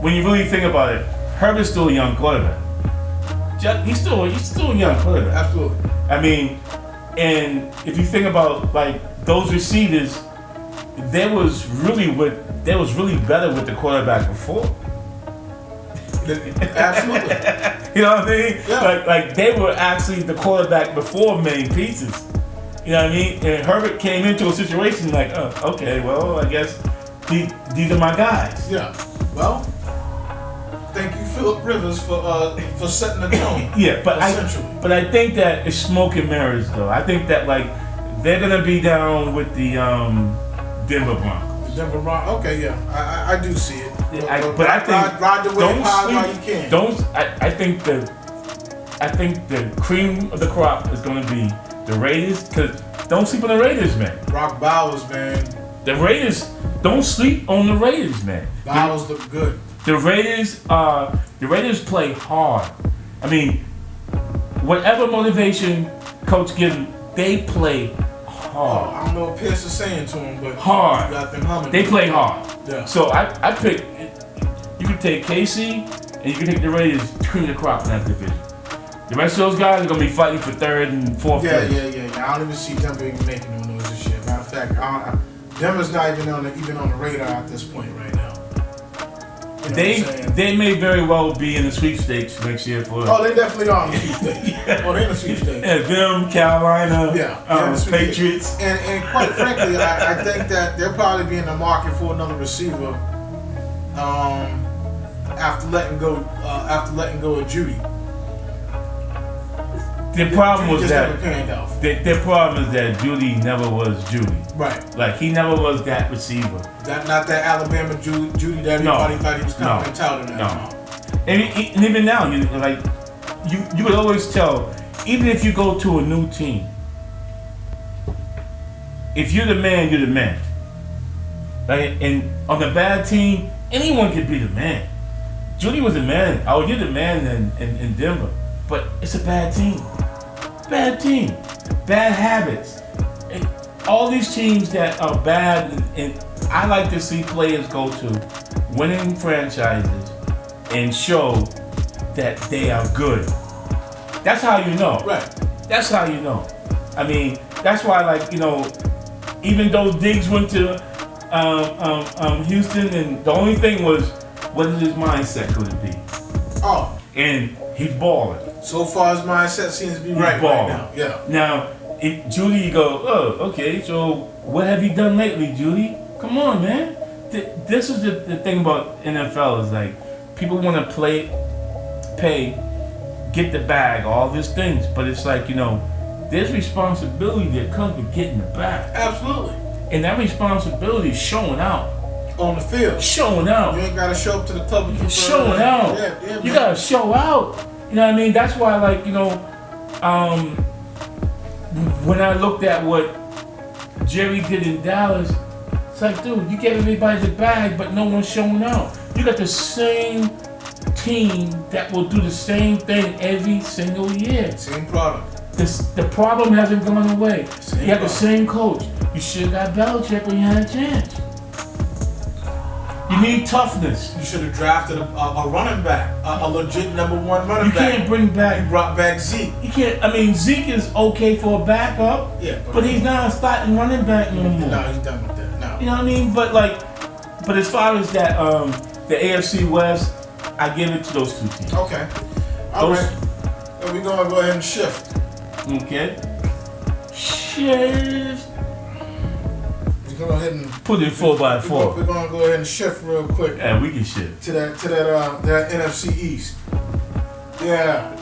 when you really think about it, Herbert's still a young quarterback. He's still a young quarterback. Absolutely. I mean, and if you think about like those receivers, they was really better with the quarterback before. Absolutely. You know what I mean? Yeah. Like they were actually the quarterback before main pieces. You know what I mean? And Herbert came into a situation like, oh, okay, well, I guess these are my guys. Yeah. Well, thank you, Phillip Rivers, for setting the tone. Yeah, but I think that it's smoke and mirrors, though. I think that like they're gonna be down with the Denver Broncos. Denver Broncos. Okay, yeah, I do see it. But I think ride the wave high while you can. I think the cream of the crop is gonna be the Raiders, because don't sleep on the Raiders, man. Brock Bowers, man. The Raiders, don't sleep on the Raiders, man. Bowers look good. The Raiders play hard. I mean, whatever motivation coach gives them, they play hard. I don't know what Pierce is saying to them, but hard. You got them humming. They play hard. Yeah. So I pick. You can take KC and you can take the Raiders, cream of the crop in that division. The rest of those guys are gonna be fighting for 3rd and 4th place. Yeah. I don't even see Denver even making no noise this year. Matter of fact, Denver's not even on the radar at this point right now. You know they may very well be in the sweepstakes next year for. Oh, they definitely are in the sweepstakes. Oh, they're in the sweepstakes. Yeah, them, Carolina, Patriots. And quite frankly, I think that they'll probably be in the market for another receiver. After letting go of Judy. The problem was that their problem is that Judy never was Judy. Right. Like he never was that receiver. Not that Alabama Judy that everybody thought he was coming and touting. No. And even now, you would always tell, even if you go to a new team, if you're the man, you're the man. Like, and on a bad team, anyone could be the man. Judy was the man. Oh, you're the man in Denver. But it's a bad team. Bad team. Bad habits. And all these teams that are bad, and I like to see players go to winning franchises and show that they are good. That's how you know. Right. That's how you know. I mean, that's why, like, you know, even though Diggs went to Houston, and the only thing was, what is his mindset going to be? Oh. And he's balling. So far, his mindset seems to be right now. Yeah. Now, if Judy, you go, oh, okay, so what have you done lately, Judy? Come on, man. This is the thing about NFL is like, people want to pay, get the bag, all these things, but it's like, you know, there's responsibility that comes with getting the bag. Absolutely. And that responsibility is showing out. On the field. Showing out. You ain't got to show up to the club. Showing out. Yeah, you got to show out. You know what I mean? That's why, like, you know, when I looked at what Jerry did in Dallas, it's like, dude, you gave everybody the bag, but no one's showing out. You got the same team that will do the same thing every single year. Same product. The problem hasn't gone away. Same you have the product. same coach. You should have got Belichick when you had a chance. You need toughness. You should have drafted a running back, a legit number one running back. You can't bring back. You brought back Zeke. You can't. I mean, Zeke is okay for a backup. Yeah, but he's not a starting running back no more. No, he's done with that. No. You know what I mean? But like, but as far as that, the AFC West, I give it to those two teams. Okay. All right. So we're gonna go ahead and shift. Okay. Shift. We're gonna go ahead and put it 4x4. We're gonna go ahead and shift real quick. Yeah, we can shift to that NFC East. Yeah.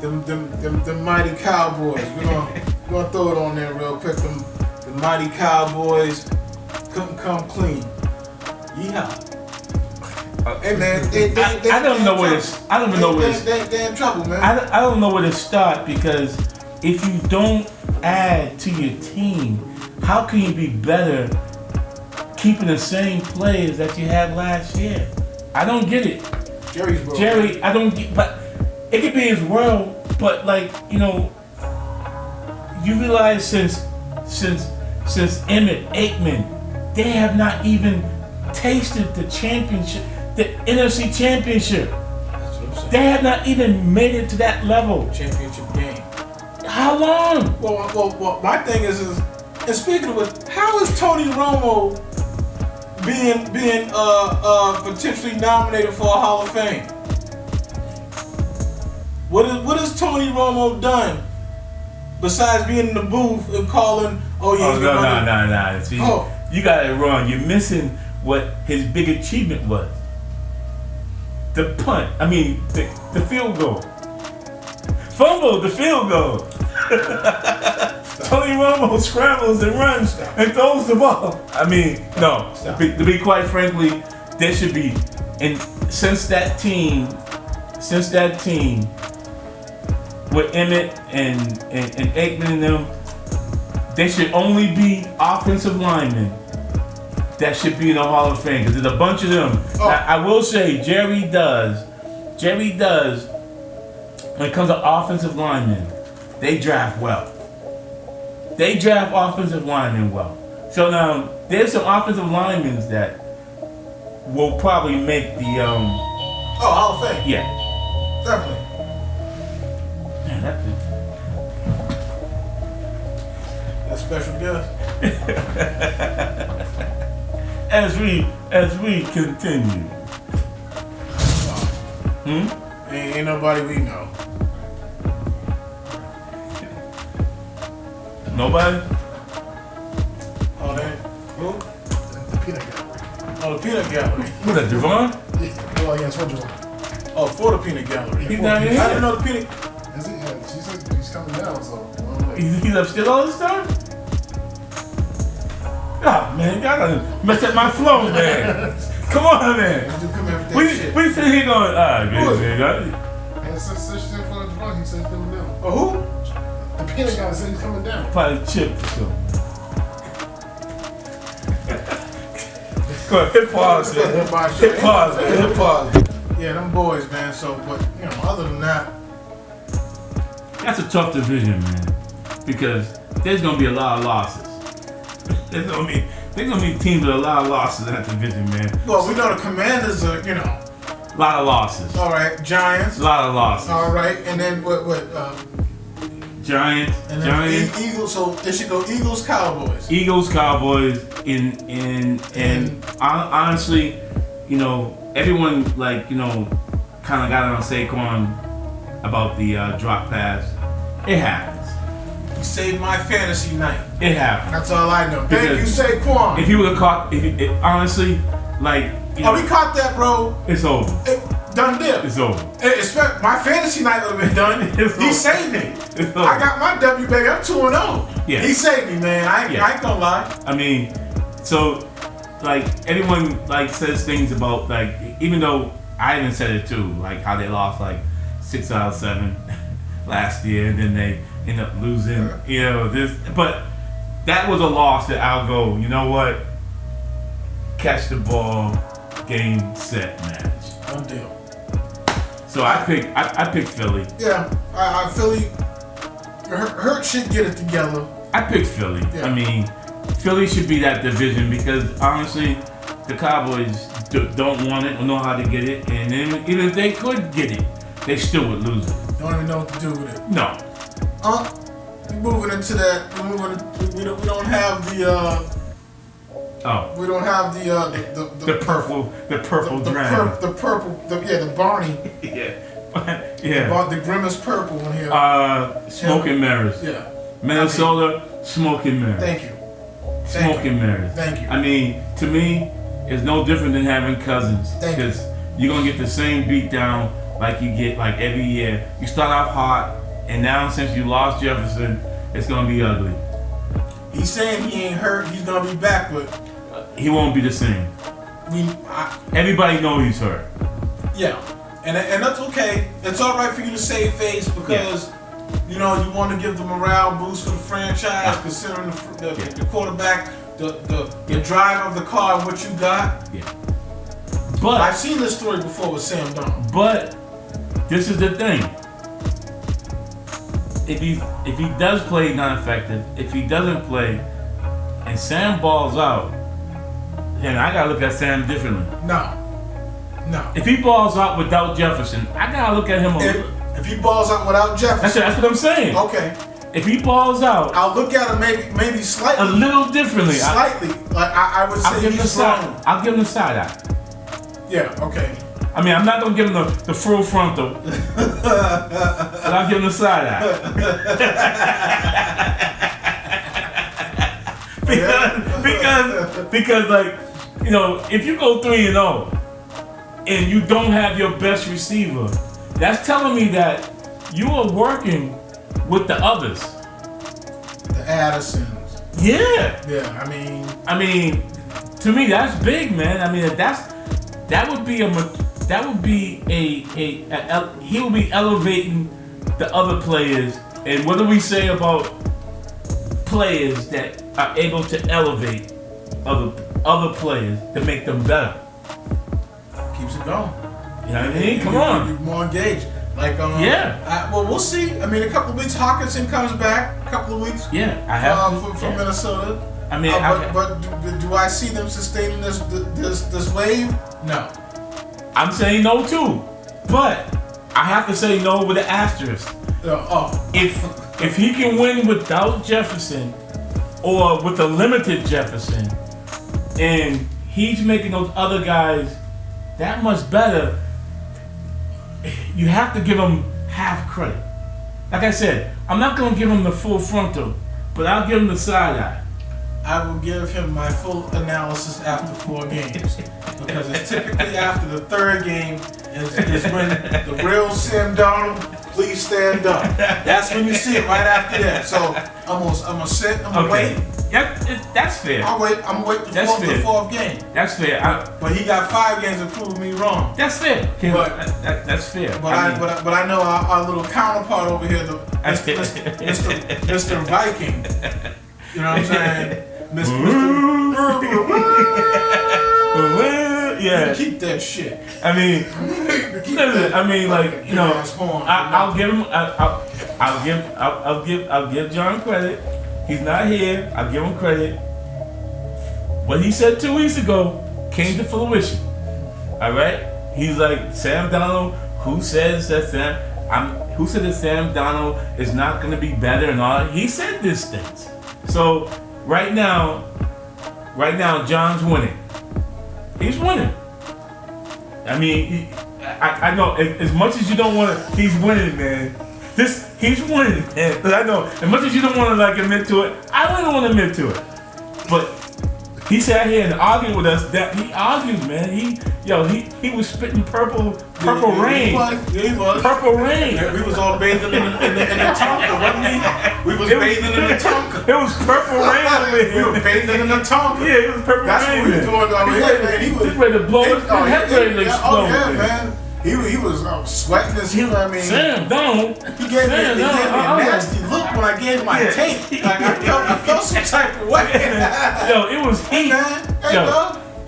The mighty Cowboys. We're gonna throw it on there real quick. The mighty Cowboys couldn't come clean. Yeehaw. Hey man, I don't know where to. I don't even know where to. They're in trouble, man. I don't know where to start, because if you don't add to your team, how can you be better keeping the same players that you had last year? I don't get it. Jerry's world. Jerry, I don't get. But it could be his world. But like, you know, you realize since Emmett Aikman, they have not even tasted the championship. The NFC Championship. That's what I'm saying. They have not even made it to that level. Championship game. How long? Well, my thing is and speaking of which, how is Tony Romo being potentially nominated for a Hall of Fame? What has Tony Romo done besides being in the booth and calling? No. See, you got it wrong. You're missing what his big achievement was. The punt. I mean, the field goal. Fumble, the field goal. Tony Romo scrambles and runs and throws the ball. I mean, no. To be quite frankly, there should be, and since that team with Emmett and Aikman and them, there should only be offensive linemen that should be in the Hall of Fame, because there's a bunch of them. Oh. Now, I will say, Jerry does, when it comes to offensive linemen, they draft well. They draft offensive linemen well. So now, there's some offensive linemen that will probably make the... Hall of Fame. Yeah. Definitely. Man, That's special guest. As we continue. Ain't nobody we know. Nobody? Oh, that who? The peanut gallery. Oh, the peanut gallery. Who's that, Javon? Yeah. Well, yeah, it's for Javon. Oh, for the peanut gallery. He's not here. I didn't know the peanut. Is he? Yeah, she said he's coming down, so. He's upstairs all this time? Oh man, y'all done messed up my flow, man. Come on, man. We sit here going, good, man. And since she said for Javon, he said he's coming down. Oh, who? The peanut gallery said he's coming down. Probably Chip or something. Go ahead, hit pause, man. Hit pause, man. Hit pause. Yeah, them boys, man. So, but other than that, that's a tough division, man, because there's gonna be a lot of losses. There's gonna be teams with a lot of losses in that division, man. well, we know the Commanders are, A lot of losses. All right, Giants. A lot of losses. All right, and then what? Giants. And then Giants. Eagles. So it should go Eagles, Cowboys. Eagles, Cowboys, and honestly, you know, everyone like, you know, kind of got on Saquon about the drop pass. It happens. You saved my fantasy night. It happens. That's all I know. Thank you, Because Saquon. If he would have caught, honestly, like, you know, Oh, he caught that, bro. it's over. Done deal. It's over. My fantasy night would have been done. He saved me. It's over. I got my W, baby. I'm 2-0. Yeah. He saved me, man. I ain't gonna lie. I mean, so like everyone like says things about like, even though I even said it too, like how they lost like 6 out of 7 last year, and then they end up losing. You know this, but that was a loss that I'll go. You know what? Catch the ball, game, set, match. Done deal. So I picked Philly. Yeah, I Philly. Hurt should get it together. I picked Philly. Yeah. I mean, Philly should be that division because honestly, the Cowboys don't want it or know how to get it, and then, even if they could get it, they still would lose it. Don't even know what to do with it. No. Moving into that. We don't have the. We don't have the purple dragon. The Barney. yeah. The grimmest purple in here. Smoke and mirrors. Yeah. Minnesota, smoke and mirrors. Thank you. Smoke and mirrors. Thank you. I mean, to me, it's no different than having cousins. Because you're going to get the same beat down like you get like every year. You start off hot, and now since you lost Jefferson, it's going to be ugly. He's saying he ain't hurt. He's going to be back, but he won't be the same. Everybody knows he's hurt. Yeah. And that's okay. It's all right for you to save face because, you know, you want to give the morale boost for the franchise, considering the quarterback, the driver of the car, and what you got. Yeah. But I've seen this story before with Sam Darnold. But this is the thing. If he does play not effective, if he doesn't play, and Sam balls out, then I gotta look at Sam differently. No. If he balls out without Jefferson, I gotta look at him a little. If he balls out without Jefferson. That's what I'm saying. Okay. If he balls out, I'll look at him maybe slightly. A little differently. Slightly. Like I would say I'll give him the side. I'll give him the side eye. Yeah. Okay. I mean, I'm not gonna give him the full frontal, but I'll give him the side eye. because like, you know, if you go 3-0 and you don't have your best receiver, that's telling me that you are working with the others. The Addisons. Yeah. Yeah. I mean, to me that's big, man. I mean, that would be he will be elevating the other players. And what do we say about players that are able to elevate other players to make them better? Keeps it going. You know what I mean? Come on. You're more engaged. Like, well, we'll see. I mean, a couple of weeks, Hawkinson comes back. A couple of weeks. Yeah, I have from Minnesota. I mean, but do I see them sustaining this wave? No. I'm saying no too, but I have to say no with an asterisk. If he can win without Jefferson or with a limited Jefferson, and he's making those other guys that much better, you have to give him half credit. Like I said, I'm not going to give him the full frontal, but I'll give him the side eye. I will give him my full analysis after 4 games. Because it's typically after the 3rd game is when the real Sam Darnold, please stand up. That's when you see it right after that. So I'm gonna sit, I'm gonna wait. Yep, that's fair. I'm gonna wait the 4th game. That's fair. But he got 5 games to prove me wrong. That's fair. That's fair. But I know our little counterpart over here, Mr. Viking. You know what I'm saying? Yeah. Keep that shit. I mean, listen. I mean, like, you know, I'll give him. I'll give John credit. He's not here. I'll give him credit. What he said 2 weeks ago came to fruition. All right. He's like, Sam Donald, who says that Sam Donald is not going to be better and all that? He said these things. So right now, John's winning. He's winning. I mean, I know as much as you don't want to, he's winning, man. He's winning, man. I know as much as you don't want to like admit to it, I don't want to admit to it. But he sat here and argued with us. That he argued, man. He was spitting purple rain. He was. Purple rain. Yeah, we was all bathing in the Tonka, wasn't we? We was bathing in the Tonka. It was purple rain over here. We were bathing in the Tonka. Yeah, it was purple That's rain. That's what he was doing over here, man. He was ready to blow his head, ready to explode. Oh yeah, man. He was sweating this. You know what I mean? Sam Donald. He gave me a nasty look when I gave him my tape. Like I felt some type of way. Yo, it was heat.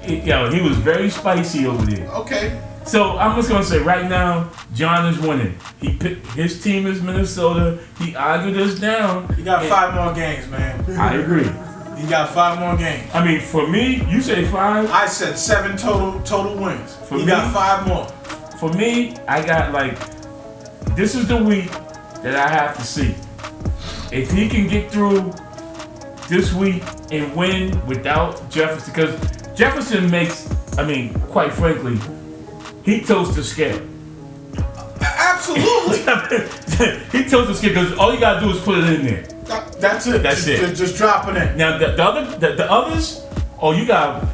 Hey, yo, he was very spicy over there. Okay. So I'm just gonna say right now, John is winning. He picked his team is Minnesota. He argued us down. He got 5 more games, man. I agree. He got 5 more games. I mean, for me, you say 5. I said 7 total wins. He got 5 more. For me, I got this is the week that I have to see. If he can get through this week and win without Jefferson, because Jefferson makes, quite frankly, he toasts the scale. Absolutely. He toasts the scale because all you gotta do is put it in there. That's it. That's it. Just drop it in. Now the others, you gotta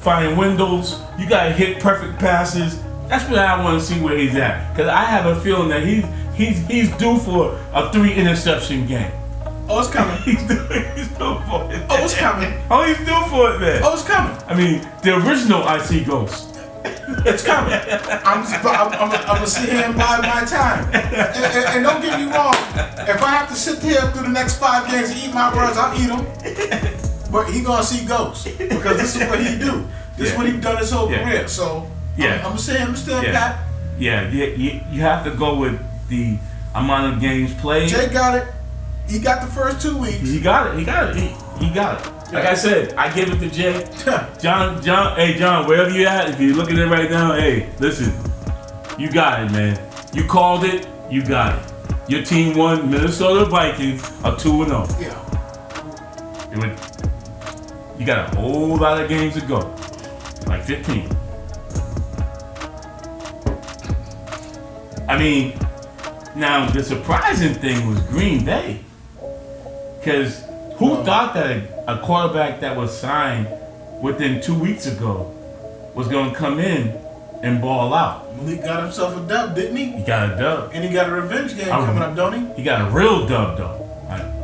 find windows. You gotta hit perfect passes. That's what I want to see where he's at, because I have a feeling that he's due for a 3 interception game. Oh, it's coming. He's due for it. Oh, it's coming. Oh, he's due for it, man. Oh, it's coming. I mean, the original I.C.E. Ghost. It's coming. I'm gonna sit here and bide my time. And don't get me wrong. If I have to sit here through the next 5 games and eat my words, I'll eat them. But he gonna see ghosts, because this is what he do. This is what he done his whole career. So. Yeah. I'm still Pat. Yeah, you have to go with the amount of games played. Jay got it. He got the first 2 weeks. He got it. He got it. Like I said, I give it to Jay. John, hey John, wherever you at, if you're looking at it right now, hey, listen, you got it, man. You called it, you got it. Your team won. Minnesota Vikings are 2-0. Yeah. You got a whole lot of games to go, like 15. Now the surprising thing was Green Bay. Because who thought that a quarterback that was signed within 2 weeks ago was going to come in and ball out? Malik got himself a dub, didn't he? He got a dub. And he got a revenge game coming up, don't he? He got a real dub, though.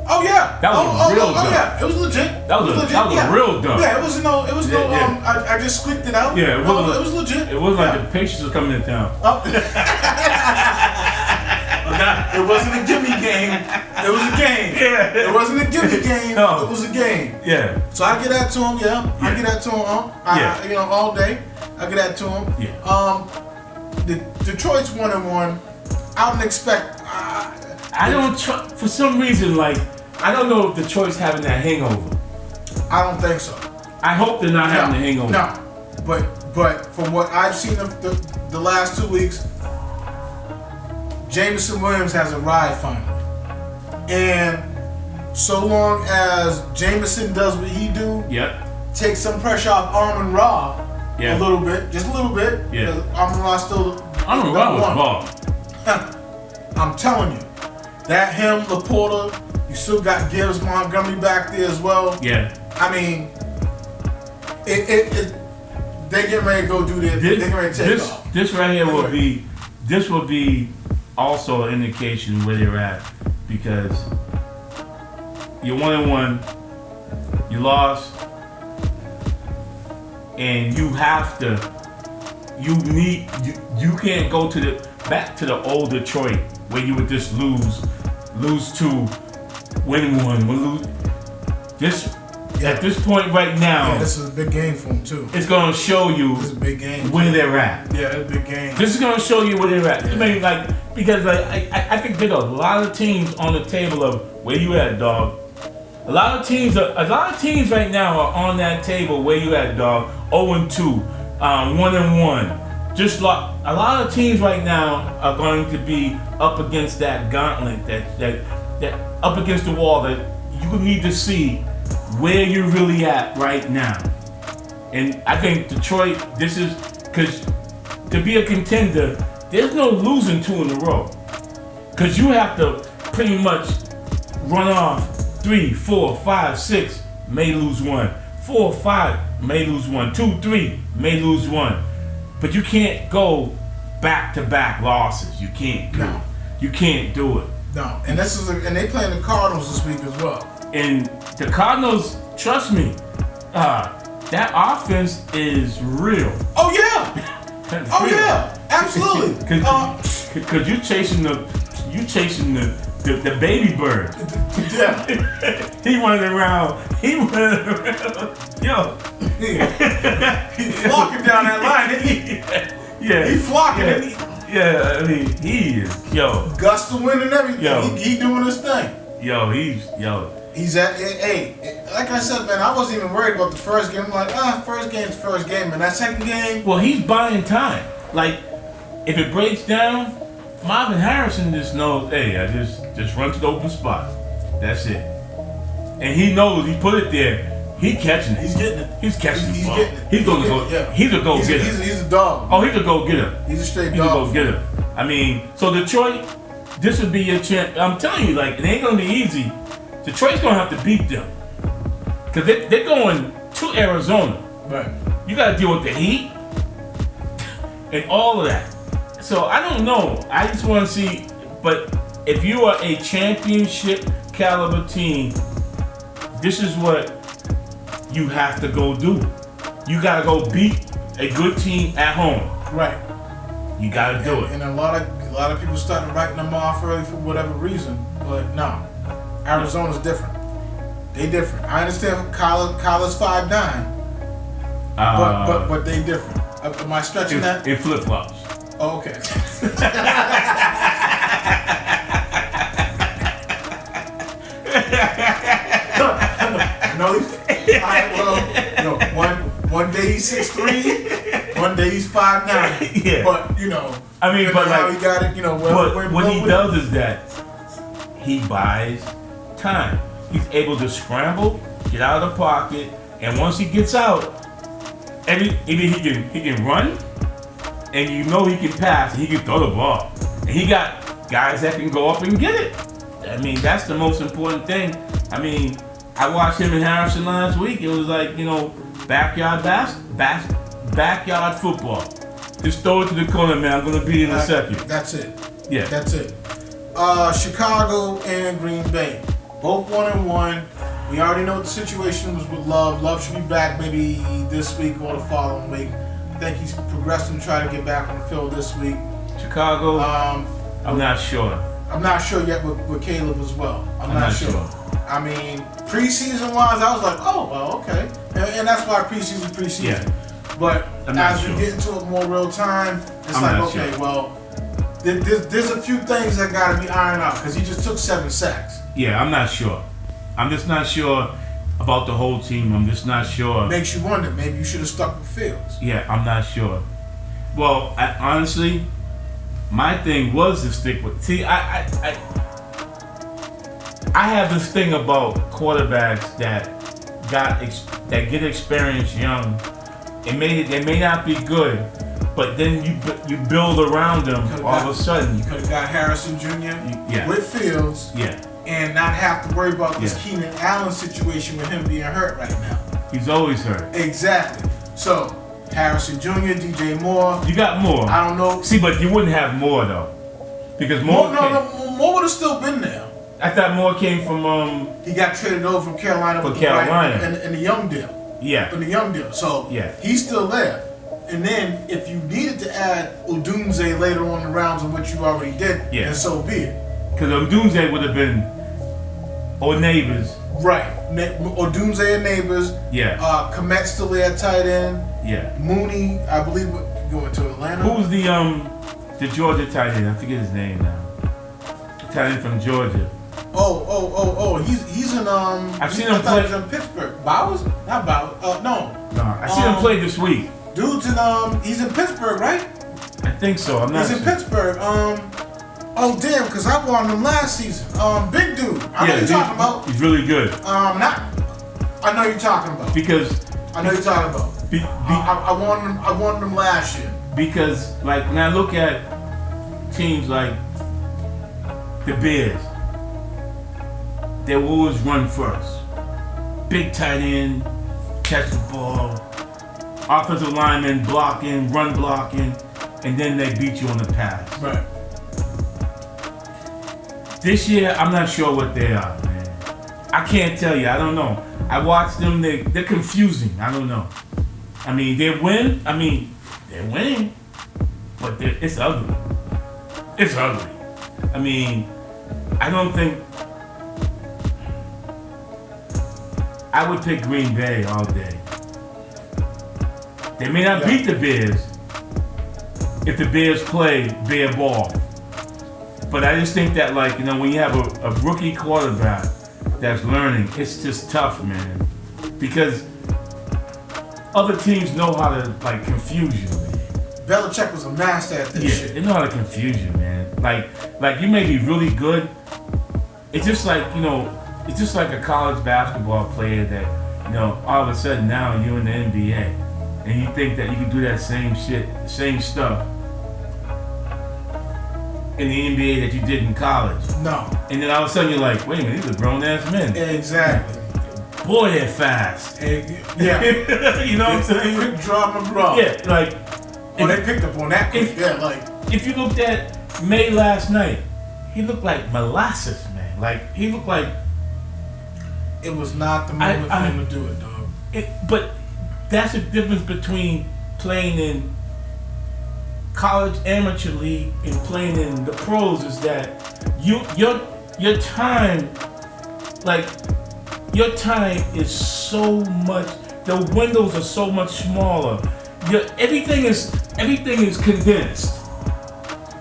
Oh yeah, that was a real dub. Yeah, it was legit. That was a real dub. Yeah, it was no. I just squeaked it out. Yeah, it was legit. It wasn't like the Patriots were coming in town. Oh. It wasn't a gimme game. It was a game. Yeah. It wasn't a gimme game. No. It was a game. Yeah. So I get that to him. Yeah. I get that to him. All day. I get that to him. Yeah. The Detroit's 1-1. I don't expect. I don't for some reason, I don't know if Detroit's having that hangover. I don't think so. I hope they're not having the hangover. No, but from what I've seen of the last 2 weeks, Jameson Williams has arrived finally. And so long as Jameson does what he do, take some pressure off Amon-Ra a little bit, just a little bit. Yeah. Amon-Ra still. Amon-Ra was ball. I'm telling you. That him, Laporta, you still got Gibbs, Montgomery back there as well. Yeah. They get ready to go do their. They get ready to take off. This right here will be also an indication where they're at, because you're 1-1, you lost, and you have to. You can't go back to the old Detroit where you would just lose 2, win 1, lose. At this point right now, this is a big game for them too. It's gonna show you this is a big game where they're at. Yeah, it's a big game. This is gonna show you where they're at. Yeah. Because I think there's a lot of teams on the table of where you at, dog. A lot of teams right now are on that table where you at, dog. 0-2, 1-1. Just a lot of teams right now are going to be up against that gauntlet, that up against the wall that you need to see where you're really at right now. And I think Detroit, this is because to be a contender, there's no losing 2 in a row. Because you have to pretty much run off 3, 4, 5, 6, may lose 1. 4, 5, may lose 1. 2, 3, may lose 1. But you can't go back-to-back losses. You can't do it. You can't do it. No, and and they playing the Cardinals this week as well. And the Cardinals, trust me, that offense is real. Oh yeah. Oh real. yeah. Absolutely. Because you chasing the baby bird. Yeah. He running around. Yo. He flocking down that line, isn't he? Yeah. He flocking yeah. it. Yeah, I mean, he is. Yo. Gust to win and everything. Yo. He doing his thing. He's at, hey, like I said, man, I wasn't even worried about the first game. I'm like, first game's first game, and that second game. Well, he's buying time. Like, if it breaks down, Marvin Harrison just knows, hey, I just run to the open spot. That's it. And he knows he put it there. He catching it. He's getting it. He's catching He's the ball. getting it. He's gonna go. Yeah. He's a go getter. He's a dog. Oh, he's a go getter. He's a straight He's dog. a go getter. I mean, so Detroit, this would be your chance. I'm telling you, like, it ain't gonna be easy. Detroit's gonna have to beat them because they're going to Arizona. Right. You gotta deal with the heat and all of that. So I don't know. I just want to see. But if you are a championship caliber team, this is what you have to go do. You gotta go beat a good team at home. Right. You gotta do it. And a lot of people started writing them off early for whatever reason, but no, Arizona's different. They different. I understand Kyler's 5'9", but they different. Am I stretching that? In flip flops. Oh, okay. No, one day he's 6'3", one day he's 5'9". Yeah. But I mean, but how like, he got it, what he does is that he buys time. He's able to scramble, get out of the pocket, and once he gets out, he can run, and he can pass, and he can throw the ball. And he got guys that can go up and get it. I mean, that's the most important thing. I mean, I watched him and Harrison last week. It was like, backyard backyard football. Just throw it to the corner, man. I'm gonna be in a second. That's it. Yeah. That's it. Chicago and Green Bay, both 1-1. We already know what the situation was with Love. Love should be back maybe this week or the following week. I think he's progressing to try to get back on the field this week. Chicago, I'm not sure. I'm not sure yet with Caleb as well. I'm not sure. I mean, preseason wise, I was like, oh, well, okay. And that's why preseason. Yeah. But as sure. we get into it more real time, it's I'm like, not okay, sure. well, there's a few things that got to be ironed out because he just took 7 sacks. Yeah, I'm not sure. I'm just not sure about the whole team. I'm just not sure. Makes you wonder, maybe you should have stuck with Fields. Yeah, I'm not sure. Well, honestly, my thing was to stick with. See, I have this thing about quarterbacks that get experience young. They may not be good, but then you build around them. All of a sudden, you could have got Harrison Jr. With Fields. Yeah. And not have to worry about this Keenan Allen situation with him being hurt right now. He's always hurt. Exactly. So, Harrison Jr., DJ Moore. You got Moore. I don't know. See, but you wouldn't have Moore though, because Moore. Moore would have still been there. I thought Moore came from. He got traded over from Carolina. For Carolina. In the young deal. Yeah. In the young deal. So he's still there. And then if you needed to add Odunze later on in the rounds, in which you already did, then so be it. Because Odunze would have been, or Neighbors. Right. Odunze and Neighbors. Yeah. Komet still there at tight end. Yeah. Mooney, I believe, going to Atlanta. Who's the Georgia tight end? I forget his name now. Tight end from Georgia. Oh. He's in I've seen him play. He's in Pittsburgh. Bowers? Not Bowers. No. I seen him play this week. Dude's in he's in Pittsburgh, right? I think so. I'm not He's in sure. Pittsburgh. Oh damn, because I won them last season. Big dude. I know you're talking about. He's really good. Not. I know you're talking about. Because I know you're talking about. I won them. I won them last year. Because like when I look at teams like the Bears, they will always run first. Big tight end, catch the ball, offensive lineman blocking, run blocking, and then they beat you on the pass. Right. This year, I'm not sure what they are, man. I can't tell you. I don't know. I watched them. They're confusing. I don't know. I mean, they win. I mean, they're winning, but it's ugly. It's ugly. I mean, I don't think I would pick Green Bay all day. They may not beat the Bears if the Bears play Bear ball. But I just think that, like, you know, when you have a rookie quarterback that's learning, it's just tough, man. Because other teams know how to, like, confuse you, man. Belichick was a master at this shit. They know how to confuse you, man. Like you may be really good. It's just like, you know, it's just like a college basketball player that, you know, all of a sudden now you're in the NBA. And you think that you can do that same shit, same stuff in the NBA that you did in college. No. And then all of a sudden you're like, wait a minute, these are grown-ass men. Exactly. Boy, they're fast. Yeah. You know what I'm saying? Quick draw McGraw. Yeah, like... Oh, they picked up on that. If you looked at May last night, he looked like molasses, man. Like, he looked like... It was not the moment for him to do it, dog. But that's the difference between playing in college amateur league and playing in the pros, is that your time, like, your time is so much, the windows are so much smaller. Everything is condensed.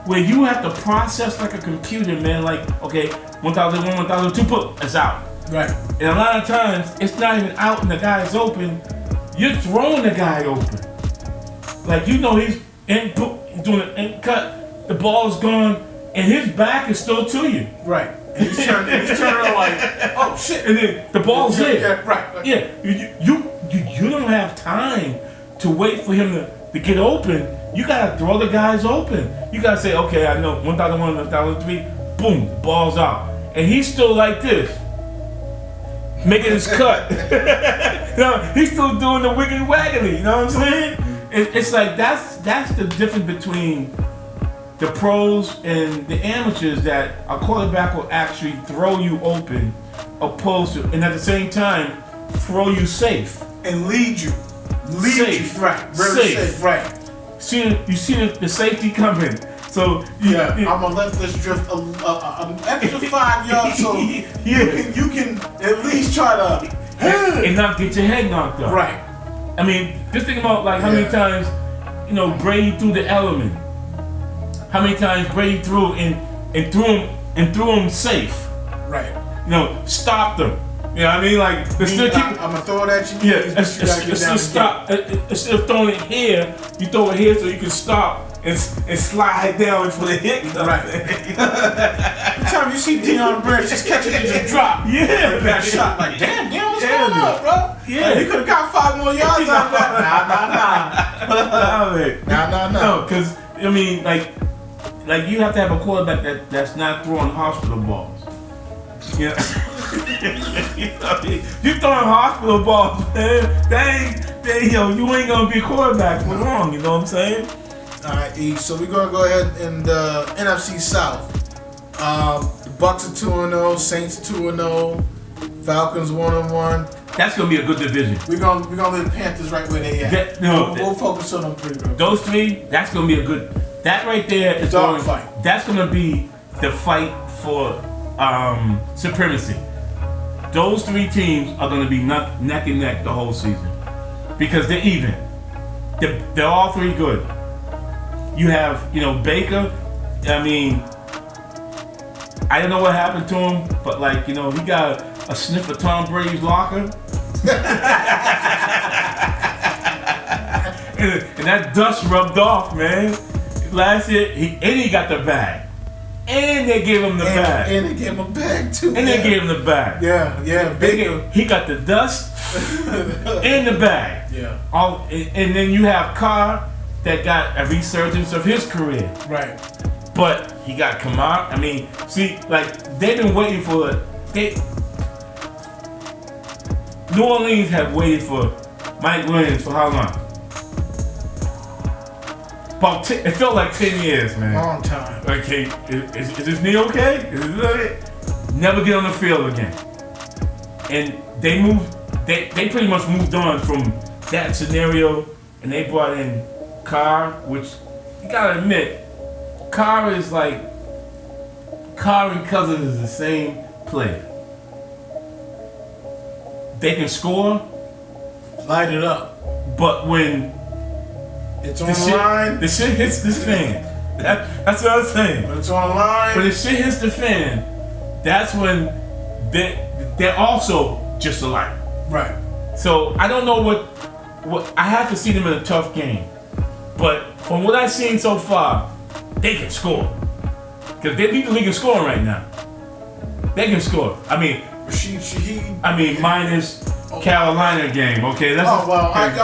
Where you have to process like a computer, man, like, okay, 1001, 1002, put, it's out. Right. And a lot of times, it's not even out and the guy's open. You're throwing the guy open. Like, you know he's doing an cut, the ball's gone, and his back is still to you. Right. And he's turning like, oh shit. And then the ball's there. Yeah, right. Yeah, you don't have time to wait for him to get open. You gotta throw the guys open. You gotta say, okay, I know 1001, 1003, boom, the ball's out. And he's still like this, making his cut. He's still doing the wiggly waggly, you know what I'm saying? It's like that's the difference between the pros and the amateurs, that a quarterback will actually throw you open, opposed to, and at the same time, throw you safe. And lead you. Safe. Right. Very safe. Right. You see the safety coming. So I'm gonna let this drift an extra 5 yards so you can at least try to and not get your head knocked off. Right. I mean, just think about like how many times, you know, Brady threw the element. How many times Brady threw and threw him safe. Right. You know, stopped them. You know what I mean? Like, I'm gonna throw it at you. Yeah, instead of throwing it here, you throw it here so you can stop and slide down before the hit. Right. Every time you see Deion Branch just catch it and just drop. Yeah. That shot, like, damn, what's going on, bro? Yeah. Like, he could have got 5 more yards out of that. Nah. No, because, I mean, like you have to have a quarterback that's not throwing hospital balls. You know? You throwing hospital balls, man. You ain't gonna be a quarterback for long. You know what I'm saying? All right, E. So we're gonna go ahead in the NFC South. The Bucks are 2-0, Saints 2-0, Falcons 1-1. That's gonna be a good division. We're gonna leave the Panthers right where they at. We'll focus on them 3, bro. Those 3, that's gonna be a good. That right there is dog fight. That's gonna be the fight for supremacy. Those 3 teams are going to be neck and neck the whole season because they're even. They're all 3 good. You have, you know, Baker. I mean, I don't know what happened to him, but like, you know, he got a sniff of Tom Brady's locker, and that dust rubbed off, man. last year, he got the bag. And they gave him the bag. And they gave him a bag too. And they gave him the bag. Yeah. He got the dust and the bag. Yeah. And then you have Carr that got a resurgence of his career. Right. But he got Kamara. I mean, see, like, they've been waiting for New Orleans have waited for Mike Williams for how long? It felt like 10 years, man. Long time. Okay, is his knee okay? Is it okay? Never get on the field again. And they pretty much moved on from that scenario, and they brought in Carr, which you gotta admit, Carr and Cousins is the same player. They can score, light it up. But when it's on the line, the shit hits the fan. That's what I'm saying. When it's on the line, when the shit hits the fan, that's when they're also just alike. Right. So I don't know what I have to see them in a tough game, but from what I've seen so far, they can score because they lead the league in scoring right now. They can score. I mean, Rashid Shaheed. I mean, minus Carolina game. Okay, that's minus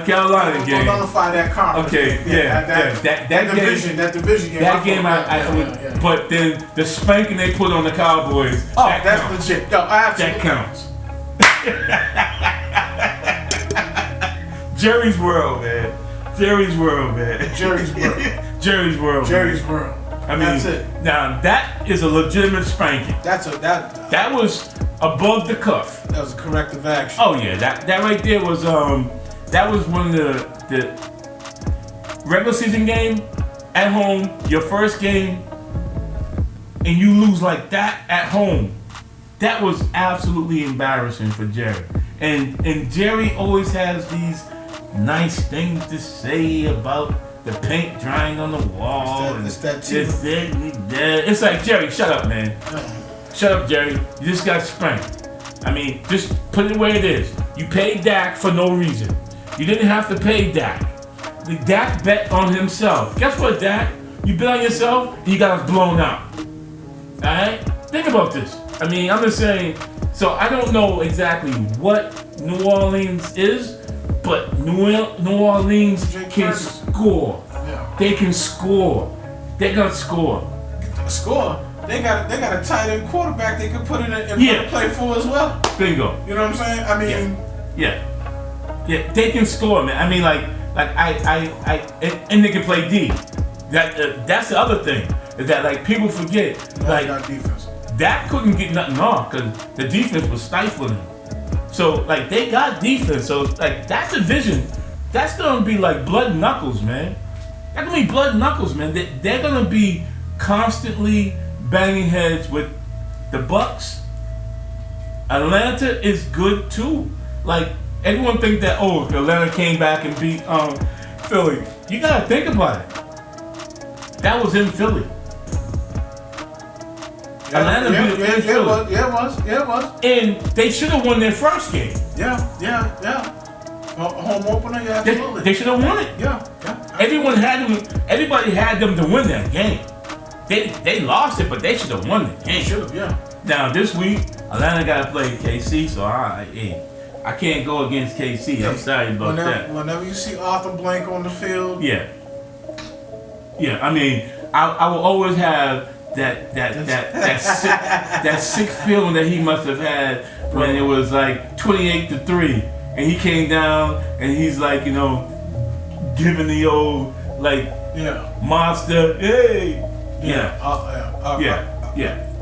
Carolina game. We'll nullify that conference. Okay, that division game. That game, I but then the spanking they put on the Cowboys. Oh, that's counts. Legit. No, absolutely. That counts. Jerry's World, man. Jerry's World, man. Jerry's World. Jerry's World. Jerry's World. I mean, that's it. Now that is a legitimate spanking. That was above the cuff. That was a corrective action. Oh yeah, that right there was that was one of the regular season game at home, your first game, and you lose like that at home. That was absolutely embarrassing for Jerry. And Jerry always has these nice things to say about the paint drying on the wall. It's that too. It's like, Jerry, shut up, man. Shut up, Jerry. You just got spanked. I mean, just put it where it is. You paid Dak for no reason. You didn't have to pay Dak. Dak bet on himself. Guess what, Dak? You bet on yourself and you got us blown out. Alright? Think about this. I mean, I'm just saying, so I don't know exactly what New Orleans is, but New Orleans can score. Yeah. They can score. They're gonna score. Score? They got a tight end quarterback they can put in play for as well. Bingo. You know what I'm saying? I mean, yeah, they can score, man. I mean, and they can play D. That's the other thing is that like people forget got defense. That couldn't get nothing off because the defense was stifling them. So like they got defense. So like that division, that's gonna be like blood and knuckles, man. That's gonna be blood and knuckles, man. They're gonna be constantly banging heads with the Bucks. Atlanta is good too. Like everyone think that Atlanta came back and beat Philly. You gotta think about it. That was in Philly. Atlanta beat Philly. It was. And they should have won their first game. Yeah. Home opener, yeah, absolutely. They should have won it. Yeah. Everybody had them to win that game. They lost it, but they should have won the game. Should have, yeah. Now this week, Atlanta got to play KC, so I can't go against KC. I'm sorry about that. Whenever you see Arthur Blank on the field, yeah. I mean, I will always have that sick feeling that he must have had when it was like 28-3, and he came down and he's like, giving the old monster, hey.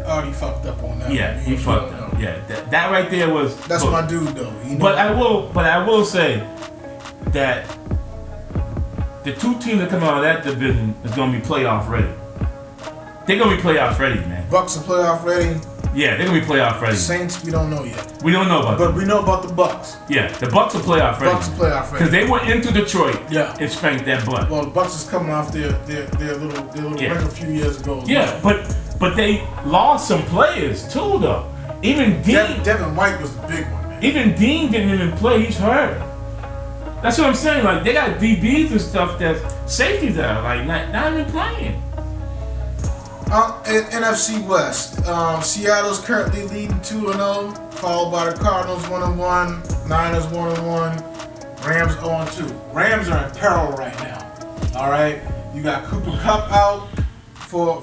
Already fucked up on that. Yeah, he fucked up. Yeah, that right there was. That's my dude, though. But I will say that the two teams that come out of that division is gonna be playoff ready. They're gonna be playoff ready, man. Bucks are playoff ready. Yeah, they're gonna be playoff ready. Saints, we don't know yet. We don't know about them. But we know about the Bucks. Yeah, the Bucks are playoff ready. Because they went into Detroit and spanked that butt. Well, the Bucks is coming off their little run a few years ago. Yeah, but they lost some players too, though. Even Dean. Devin White was the big one, man. Even Dean didn't even play. He's hurt. That's what I'm saying. Like they got DBs and stuff safeties that are like not even playing. In NFC West, Seattle's currently leading 2-0, followed by the Cardinals 1-1, Niners 1-1, Rams 0-2. Rams are in peril right now. All right, you got Cooper Kupp out for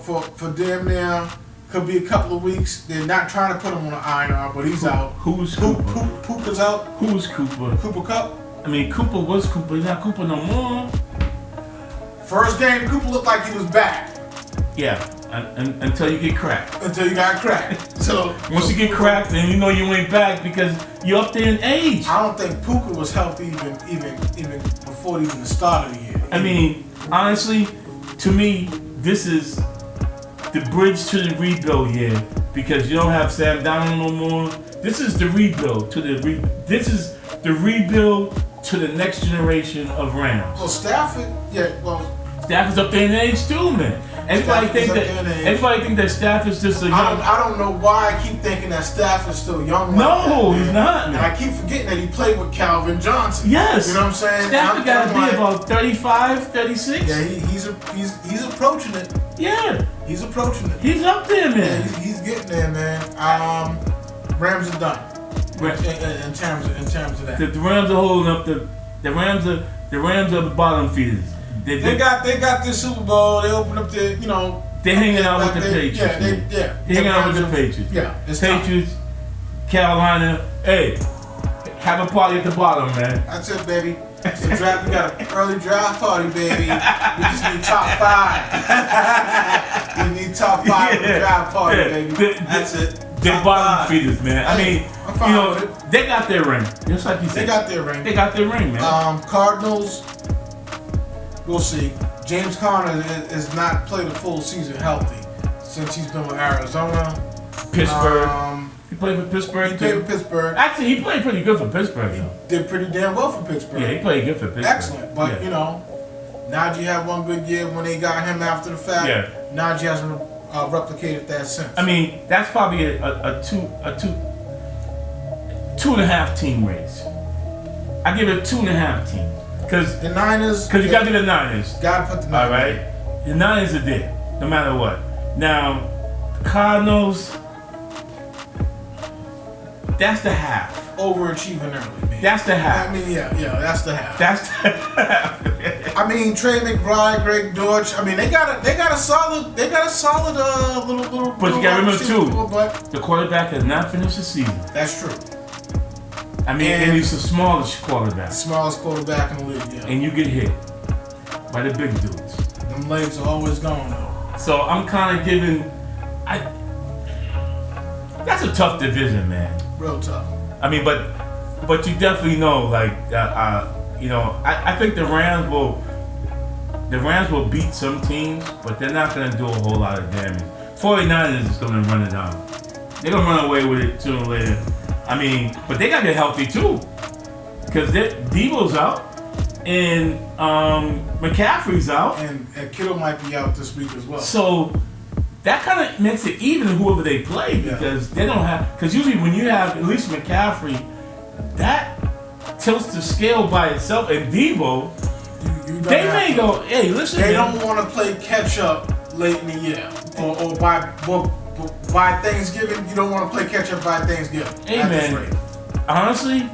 damn near. Could be a couple of weeks. They're not trying to put him on an IR, but he's out. Who's Cooper? Cooper's out. Who's Cooper? Cooper Kupp. I mean, Cooper was Cooper. He's not Cooper no more. First game, Cooper looked like he was back. Yeah, until you get cracked. Until you got cracked. So once you get cracked, then you know you ain't back because you're up there in age. I don't think Puka was healthy even before even the start of the year. I mean, honestly, to me, this is the bridge to the rebuild year because you don't have Sam Darnold no more. This is the rebuild to This is the rebuild to the next generation of Rams. Well, Stafford Stafford's up there in age too, man. Everybody think that Stafford's just a young. I don't know why I keep thinking that Stafford's still young. He's not, man. And I keep forgetting that he played with Calvin Johnson. Yes. You know what I'm saying? Stafford got to be about 35, 36. Yeah, he's approaching it. Yeah. He's approaching it. He's up there, man. Yeah, he's getting there, man. Rams are done. In terms of that. The Rams are holding up the Rams are the bottom feeders. They got this Super Bowl. They open up their, they're hanging out with the Patriots. They're hanging out with the Patriots. Yeah, it's Patriots, Carolina. Hey, have a party at the bottom, man. That's it, baby. So we got an early draft party, baby. We just need top 5. We need top 5 for the draft party, baby. That's it. They're bottom feeders, man. I mean, I'm fine with it. they got their ring. Just like you said. They got their ring. They got their ring, man. Cardinals, we'll see. James Conner has not played a full season healthy since he's been with Arizona. Pittsburgh. He played for Pittsburgh. He played with Pittsburgh. Actually, he played pretty good for Pittsburgh, though. Did pretty damn well for Pittsburgh. Yeah, he played good for Pittsburgh. Excellent, but Najee had one good year when they got him after the fact. Yeah. Najee hasn't replicated that since. I mean, that's probably a 2.5 team race. I give it a 2.5 team. Because the Niners. Because you got to do the Niners. Got to put the Niners. All right? The Niners are there, no matter what. Now, the Cardinals, that's the half. Overachieving early, man. That's the half. I mean, yeah, that's the half. That's the half. I mean, Trey McBride, Greg Dortch. I mean, they got a solid little. But you got to remember too, the quarterback has not finished the season. That's true. I mean, and he's the smallest quarterback. Smallest quarterback in the league, yeah. And you get hit by the big dudes. Them legs are always gone though. So I'm kind of giving. That's a tough division, man. Real tough. I mean, but you definitely know, like, I think the Rams will beat some teams, but they're not going to do a whole lot of damage. 49ers is going to run it down. They're going to run away with it sooner or later. I mean, but they got to get healthy too, because Debo's out and McCaffrey's out, and Kittle might be out this week as well. So that kind of makes it even whoever they play, because they don't have. Because usually when you have at least McCaffrey, that tilts the scale by itself. And Debo, they may go, hey, listen. They don't want to play catch up late in the year, or by Thanksgiving. You don't want to play catch up by Thanksgiving. Hey man, honestly,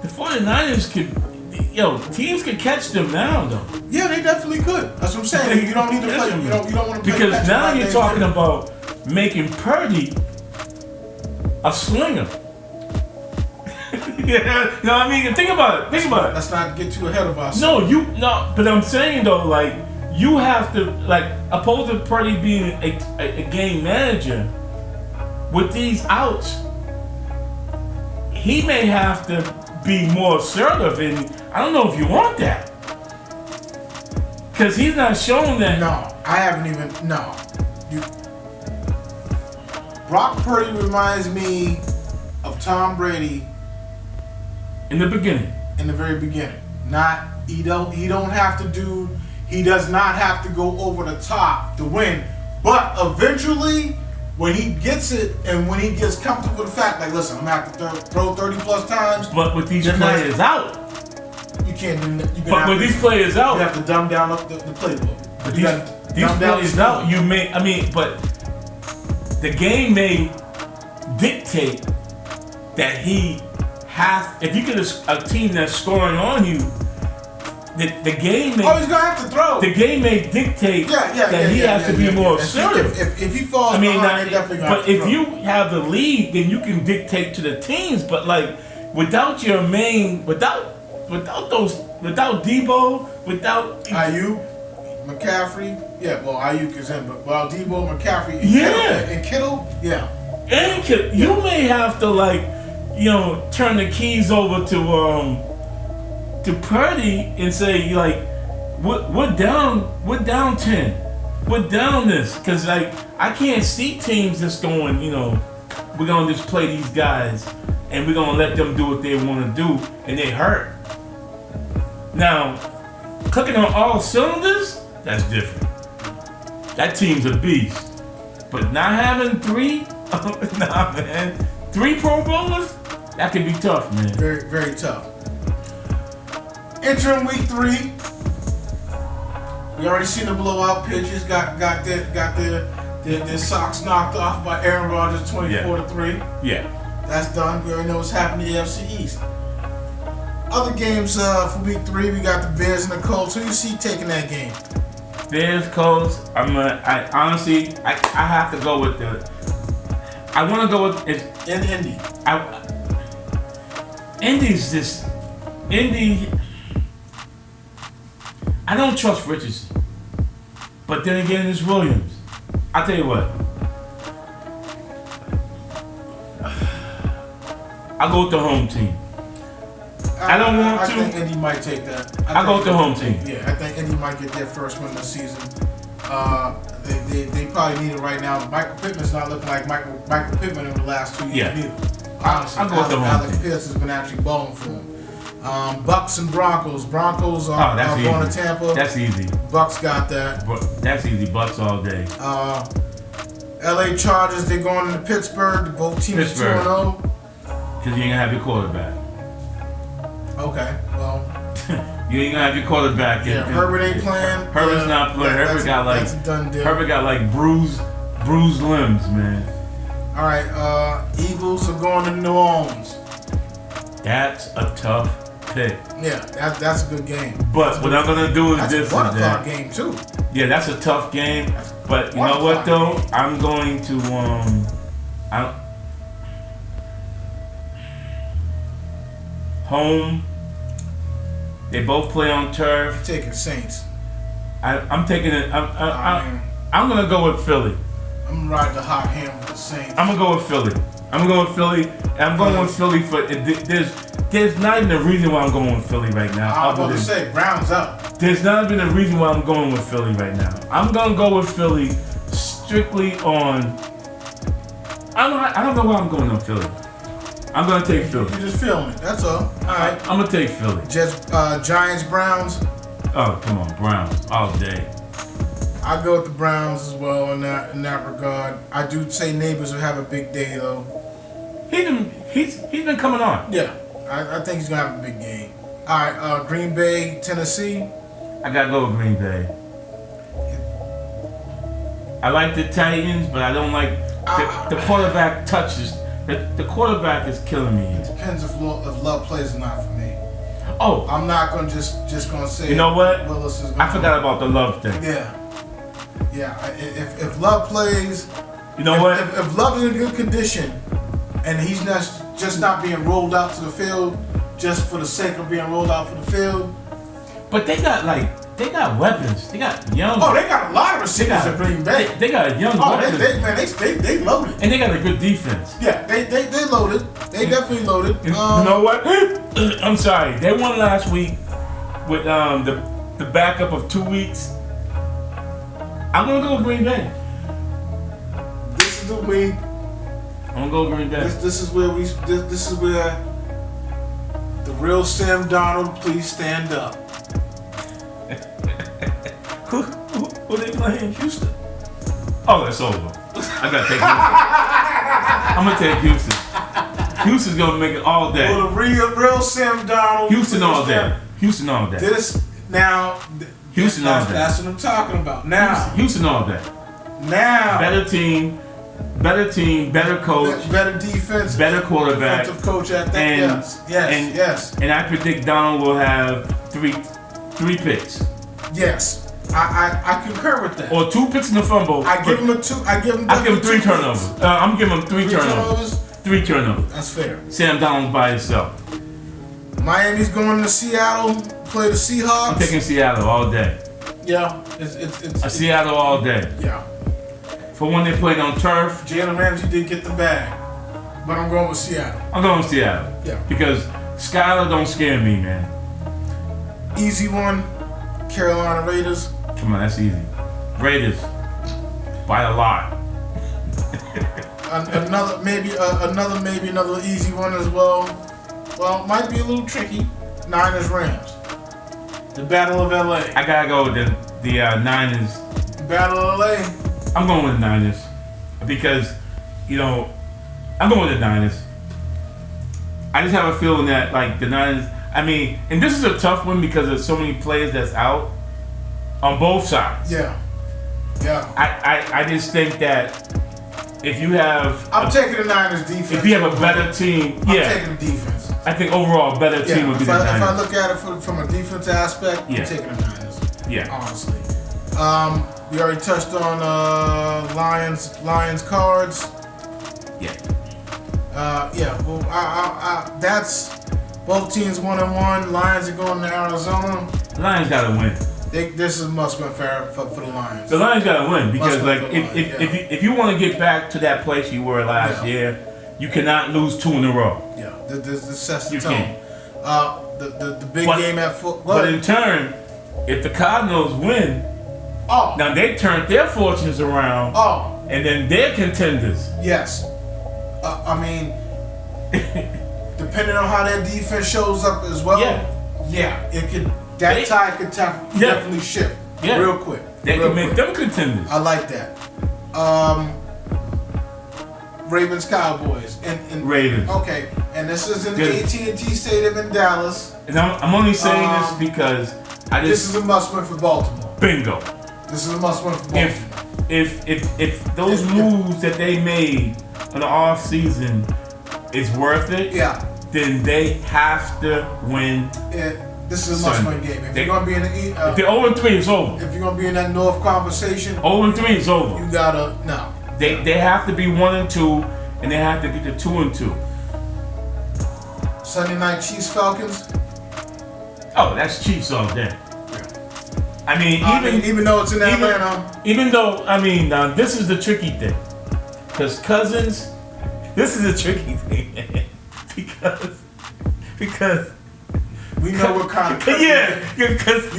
the 49ers teams could catch them now though. Yeah, they definitely could. That's what I'm saying. You don't need to play. You don't want to play because now you're talking about making Purdy a slinger. You know what I mean? Think about it. Let's not get too ahead of ourselves. No, but I'm saying though, like, you have to, like, opposed to Purdy being a game manager, with these outs, he may have to be more assertive, and I don't know if you want that. Because he's not showing that. No, I haven't even, no. Brock Purdy reminds me of Tom Brady. In the beginning. In the very beginning. He does not have to go over the top to win. But eventually, when he gets it and when he gets comfortable with the fact, like, listen, I'm going to have to throw 30 plus times. But with these players out. You can't do that. But with these players out, you have to dumb down the playbook. But these players out, but the game may dictate that he has. If you get a team that's scoring on you, the game may. Oh, he's gonna have to throw. The game may dictate that he has to be more assertive. If he falls behind, they definitely gonna have to if you have the lead, then you can dictate to the teams. But like without your main, without Debo, without Ayuk, McCaffrey, well Ayuk is in, but without Debo, McCaffrey, and Kittle, and Kittle, you may have to turn the keys over to Purdy and say we're down 10, we're down this, because I can't see teams just going, we're gonna just play these guys and we're gonna let them do what they want to do and they hurt. Now, clicking on all cylinders, that's different. That team's a beast. But not having 3, man, 3 Pro Bowlers, that can be tough, man. Very, very tough. Entering week 3, we already seen the blowout pitches. Got their socks knocked off by Aaron Rodgers, 24-3. Yeah. That's done. We already know what's happening in the AFC East. Other games for week 3, we got the Bears and the Colts. Who you see taking that game? Bears, Colts. I honestly have to go with I want to go with Indy. Indy. I don't trust Richardson, but then again, it's Williams. I'll tell you what. I'll go with the home team. I don't want to. I think Indy might take that. I'll go with the home team. Yeah, I think Indy might get their first win of the season. They probably need it right now. Michael Pittman's not looking like Michael Pittman in the last 2 years either. Honestly, I'll go with the home Alex team. Pierce has been actually balling for him. Bucks and Broncos. Broncos are going to Tampa. That's easy. Bucks got that. That's easy. Bucks all day. LA Chargers, they're going to Pittsburgh. Both teams 2-0. Because you ain't gonna have your quarterback. Okay, well. You ain't gonna have your quarterback. Yeah, Herbert ain't playing. Herbert's not playing. Herbert got that's a done deal. Herbert got like bruised limbs, man. All right, Eagles are going to New Orleans. That's a tough pick. Yeah, that's a good game. But what I'm gonna do is that's this. That's a 1 o'clock game too. Yeah, that's a tough game. But you know what though? Game. I'm going to home. They both play on turf. Taking Saints. I'm taking it. I'm gonna go with Philly. I'm gonna ride the hot hand with the Saints. I'm gonna go with Philly. And I'm going with Philly for. There's not even a reason why I'm going with Philly right now. I was about to say Browns up. There's not even a reason why I'm going with Philly right now. I'm gonna go with Philly strictly on. I don't know why I'm going on Philly. I'm gonna take Philly. You're just feeling it. That's all. All right. I'm gonna take Philly. Giants, Browns. Oh come on, Browns all day. I go with the Browns as well in that regard. I do say Neighbors will have a big day though. He's been coming on. Yeah, I think he's gonna have a big game. All right, Green Bay, Tennessee. I gotta go with Green Bay. I like the Titans, but I don't like the quarterback touches. The quarterback is killing me. It depends if Love plays or not for me. Oh, I'm not gonna just gonna say. You know what? Willis is I forgot about the Love thing. Yeah. If Love plays, you know what? If Love is in good condition, and he's not being rolled out to the field just for the sake of being rolled out for the field. But they got weapons. They got young. Oh, they got a lot of receivers at Green Bay. They got young weapons. They loaded. And they got a good defense. Yeah, they loaded. They definitely loaded. You know what? I'm sorry. They won last week with the backup of 2 weeks. I'm gonna go with Green Bay. This is the week. I'm gonna go with Green Bay. This is where the real Sam Darnold, please stand up. Who they playing? Houston. Oh, that's over. I gotta take Houston. I'm gonna take Houston. Houston's gonna make it all day. Well, the real Sam Darnold. Houston all day. Houston all day. Houston all day. That's what I'm talking about. Now, Houston all day. Now, better team, better coach, better defense, better quarterback, defensive coach at that. Yes. And I predict Donald will have three picks. Yes. I concur with that. Or 2 picks in the fumble. I give him 3 turnovers. I'm giving him 3 turnovers. 3 turnovers. That's fair. Sam Donald by himself. Miami's going to Seattle, play the Seahawks. I'm picking Seattle all day. Yeah, it's Seattle all day. Yeah. For when they played on turf, Jalen Ramsey did get the bag, but I'm going with Seattle. I'm going with Seattle. Yeah. Because Skyler don't scare me, man. Easy one, Carolina Raiders. Come on, that's easy. Raiders by a lot. another easy one as well. Well, might be a little tricky. Niners Rams. The Battle of LA. I gotta go with the Niners. Battle of LA. I'm going with the Niners because, I'm going with the Niners. I just have a feeling that like the Niners. I mean, and this is a tough one because there's so many players that's out on both sides. Yeah. I just think that if you have, I'm taking the Niners defense. If you have a better team, I'm taking the defense. I think overall a better team would be the Niners. If I look at it from a defense aspect, I'm taking the Niners. Yeah. Honestly. We already touched on Lions Cards. Yeah. Well, that's both teams 1-1. Lions are going to Arizona. Lions gotta win. This is must win for the Lions. The Lions gotta win because if you want to get back to that place you were last year, you cannot lose 2 in a row. Yeah, this sets the you tone. Can't. The big game at foot. But in turn, if the Cardinals win, now they turned their fortunes around. And then they're contenders. Yes. I mean, depending on how that defense shows up as well. Yeah, it could. Tide could definitely shift real quick. They can make them contenders. I like that. Ravens Cowboys and Ravens. Okay, and this is in the AT&T Stadium in Dallas. And I'm only saying this because this is a must-win for Baltimore. Bingo. This is a must-win for Baltimore. If those moves that they made in the off season is worth it, then they have to win. This is a must-win game. If you're gonna be in the if they're 0-3, it's over. If you're gonna be in that North conversation, 0-3 is over. You gotta no. They have to be 1-2, and they have to get to 2-2. Sunday night Chiefs Falcons. Oh, that's Chiefs all day. I mean, even though it's in Atlanta. Even though this is the tricky thing, because Cousins. This is a tricky thing, man. because we know what kind of because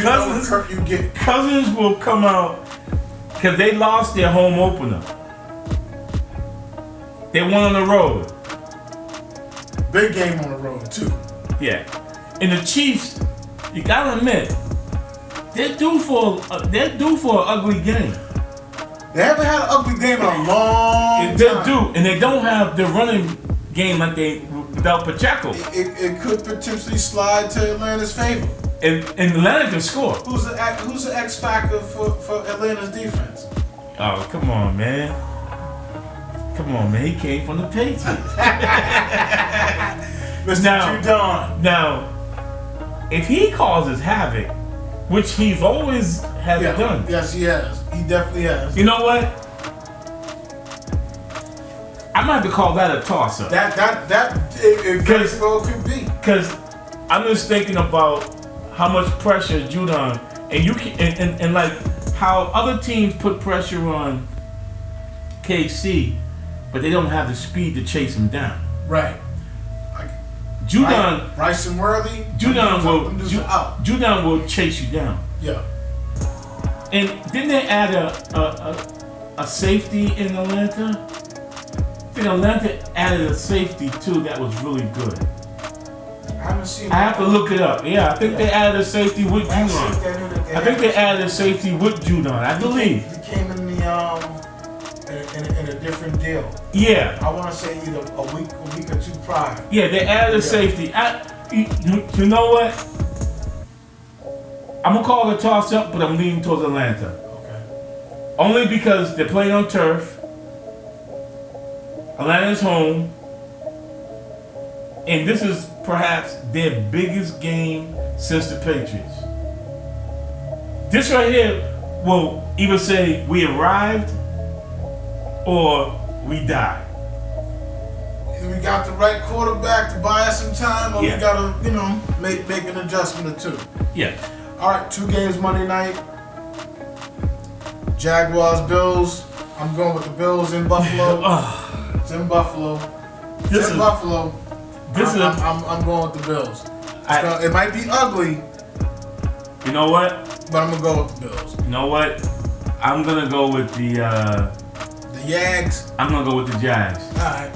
Cousins will come out because they lost their home opener. They won on the road. Big game on the road too. Yeah, and the Chiefs, you gotta admit, they're due for an ugly game. They haven't had an ugly game in a long time. They do, and they don't have the running game like they without Pacheco. It could potentially slide to Atlanta's favor. And Atlanta can score. Who's the X factor for Atlanta's defense? Oh, come on, man. He came from the Patriots. Mr. Judon. Now, if he causes havoc, which he's always done. Yes, he has. He definitely has. You know what? I might have to call that a toss-up. It very well could be. Because I'm just thinking about how much pressure Judon and like how other teams put pressure on KC, but they don't have the speed to chase him down. Right. Judon, Bryson Worthy. Judon will chase you down. Yeah. And didn't they add a safety in Atlanta? I think Atlanta added a safety too that was really good. I haven't seen. I have to look it up. Yeah, I think they added a safety with Judon. I think they added a safety with Judon. I believe. He came in in a different deal. Yeah. I want to say either a week or two prior. Yeah, they added a safety. You know what? I'm gonna call it a toss-up, but I'm leaning towards Atlanta. Okay. Only because they're playing on turf. Atlanta's home. And this is perhaps their biggest game since the Patriots. This right here will either say we arrived or we died. Either we got the right quarterback to buy us some time, or Yeah. we gotta, make an adjustment or two. Yeah. All right, 2 games Monday night. Jaguars, Bills. I'm going with the Bills in Buffalo. It's in Buffalo. It's in Buffalo. I'm going with the Bills. It might be ugly. You know what? But I'm gonna go with the Bills. You know what? I'm gonna go with the Yags. I'm gonna go with the Jags. All right.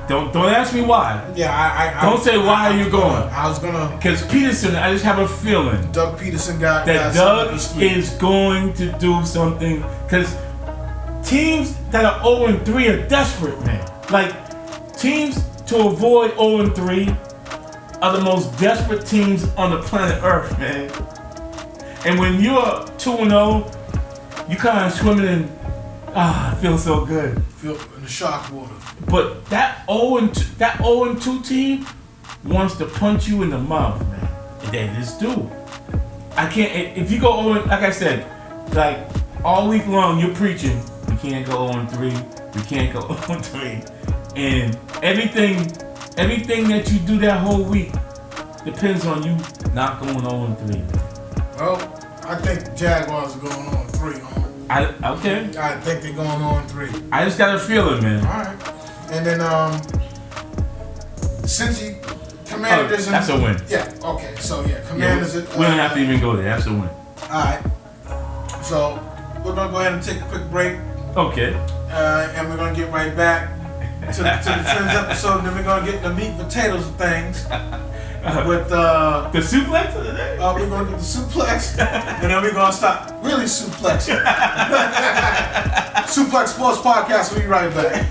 Don't ask me why. Yeah, I Don't say why are you going. I was gonna. Because Peterson, I just have a feeling Doug Peterson got that Doug is going to do something. Because teams that are 0-3 are desperate, man. Like teams to avoid 0-3 are the most desperate teams on the planet Earth, man. And when you're 2-0, you kind of swimming in. I feel so good. Feel in the shark water. But that 0-2 team wants to punch you in the mouth, man. They just do. I can't. If you go 0, like I said, like all week long, you're preaching. We can't go 0-3. We can't go 0-3. And everything that you do that whole week depends on you not going 0-3. Well, I think Jaguars are going on 3. Okay. I think they're going on 3. I just got a feeling, man. All right. And then Cincy Commanders. That's a win. Yeah. Okay. So Commanders. We don't have to even go there. That's a win. All right. So we're gonna go ahead and take a quick break. Okay. And we're gonna get right back to the Trends episode. And then we're gonna get the meat and potatoes of things with the suplex of the day. we're gonna get the suplex, and then we're gonna stop really suplexing. Suplex Sports Podcast. We'll be right back.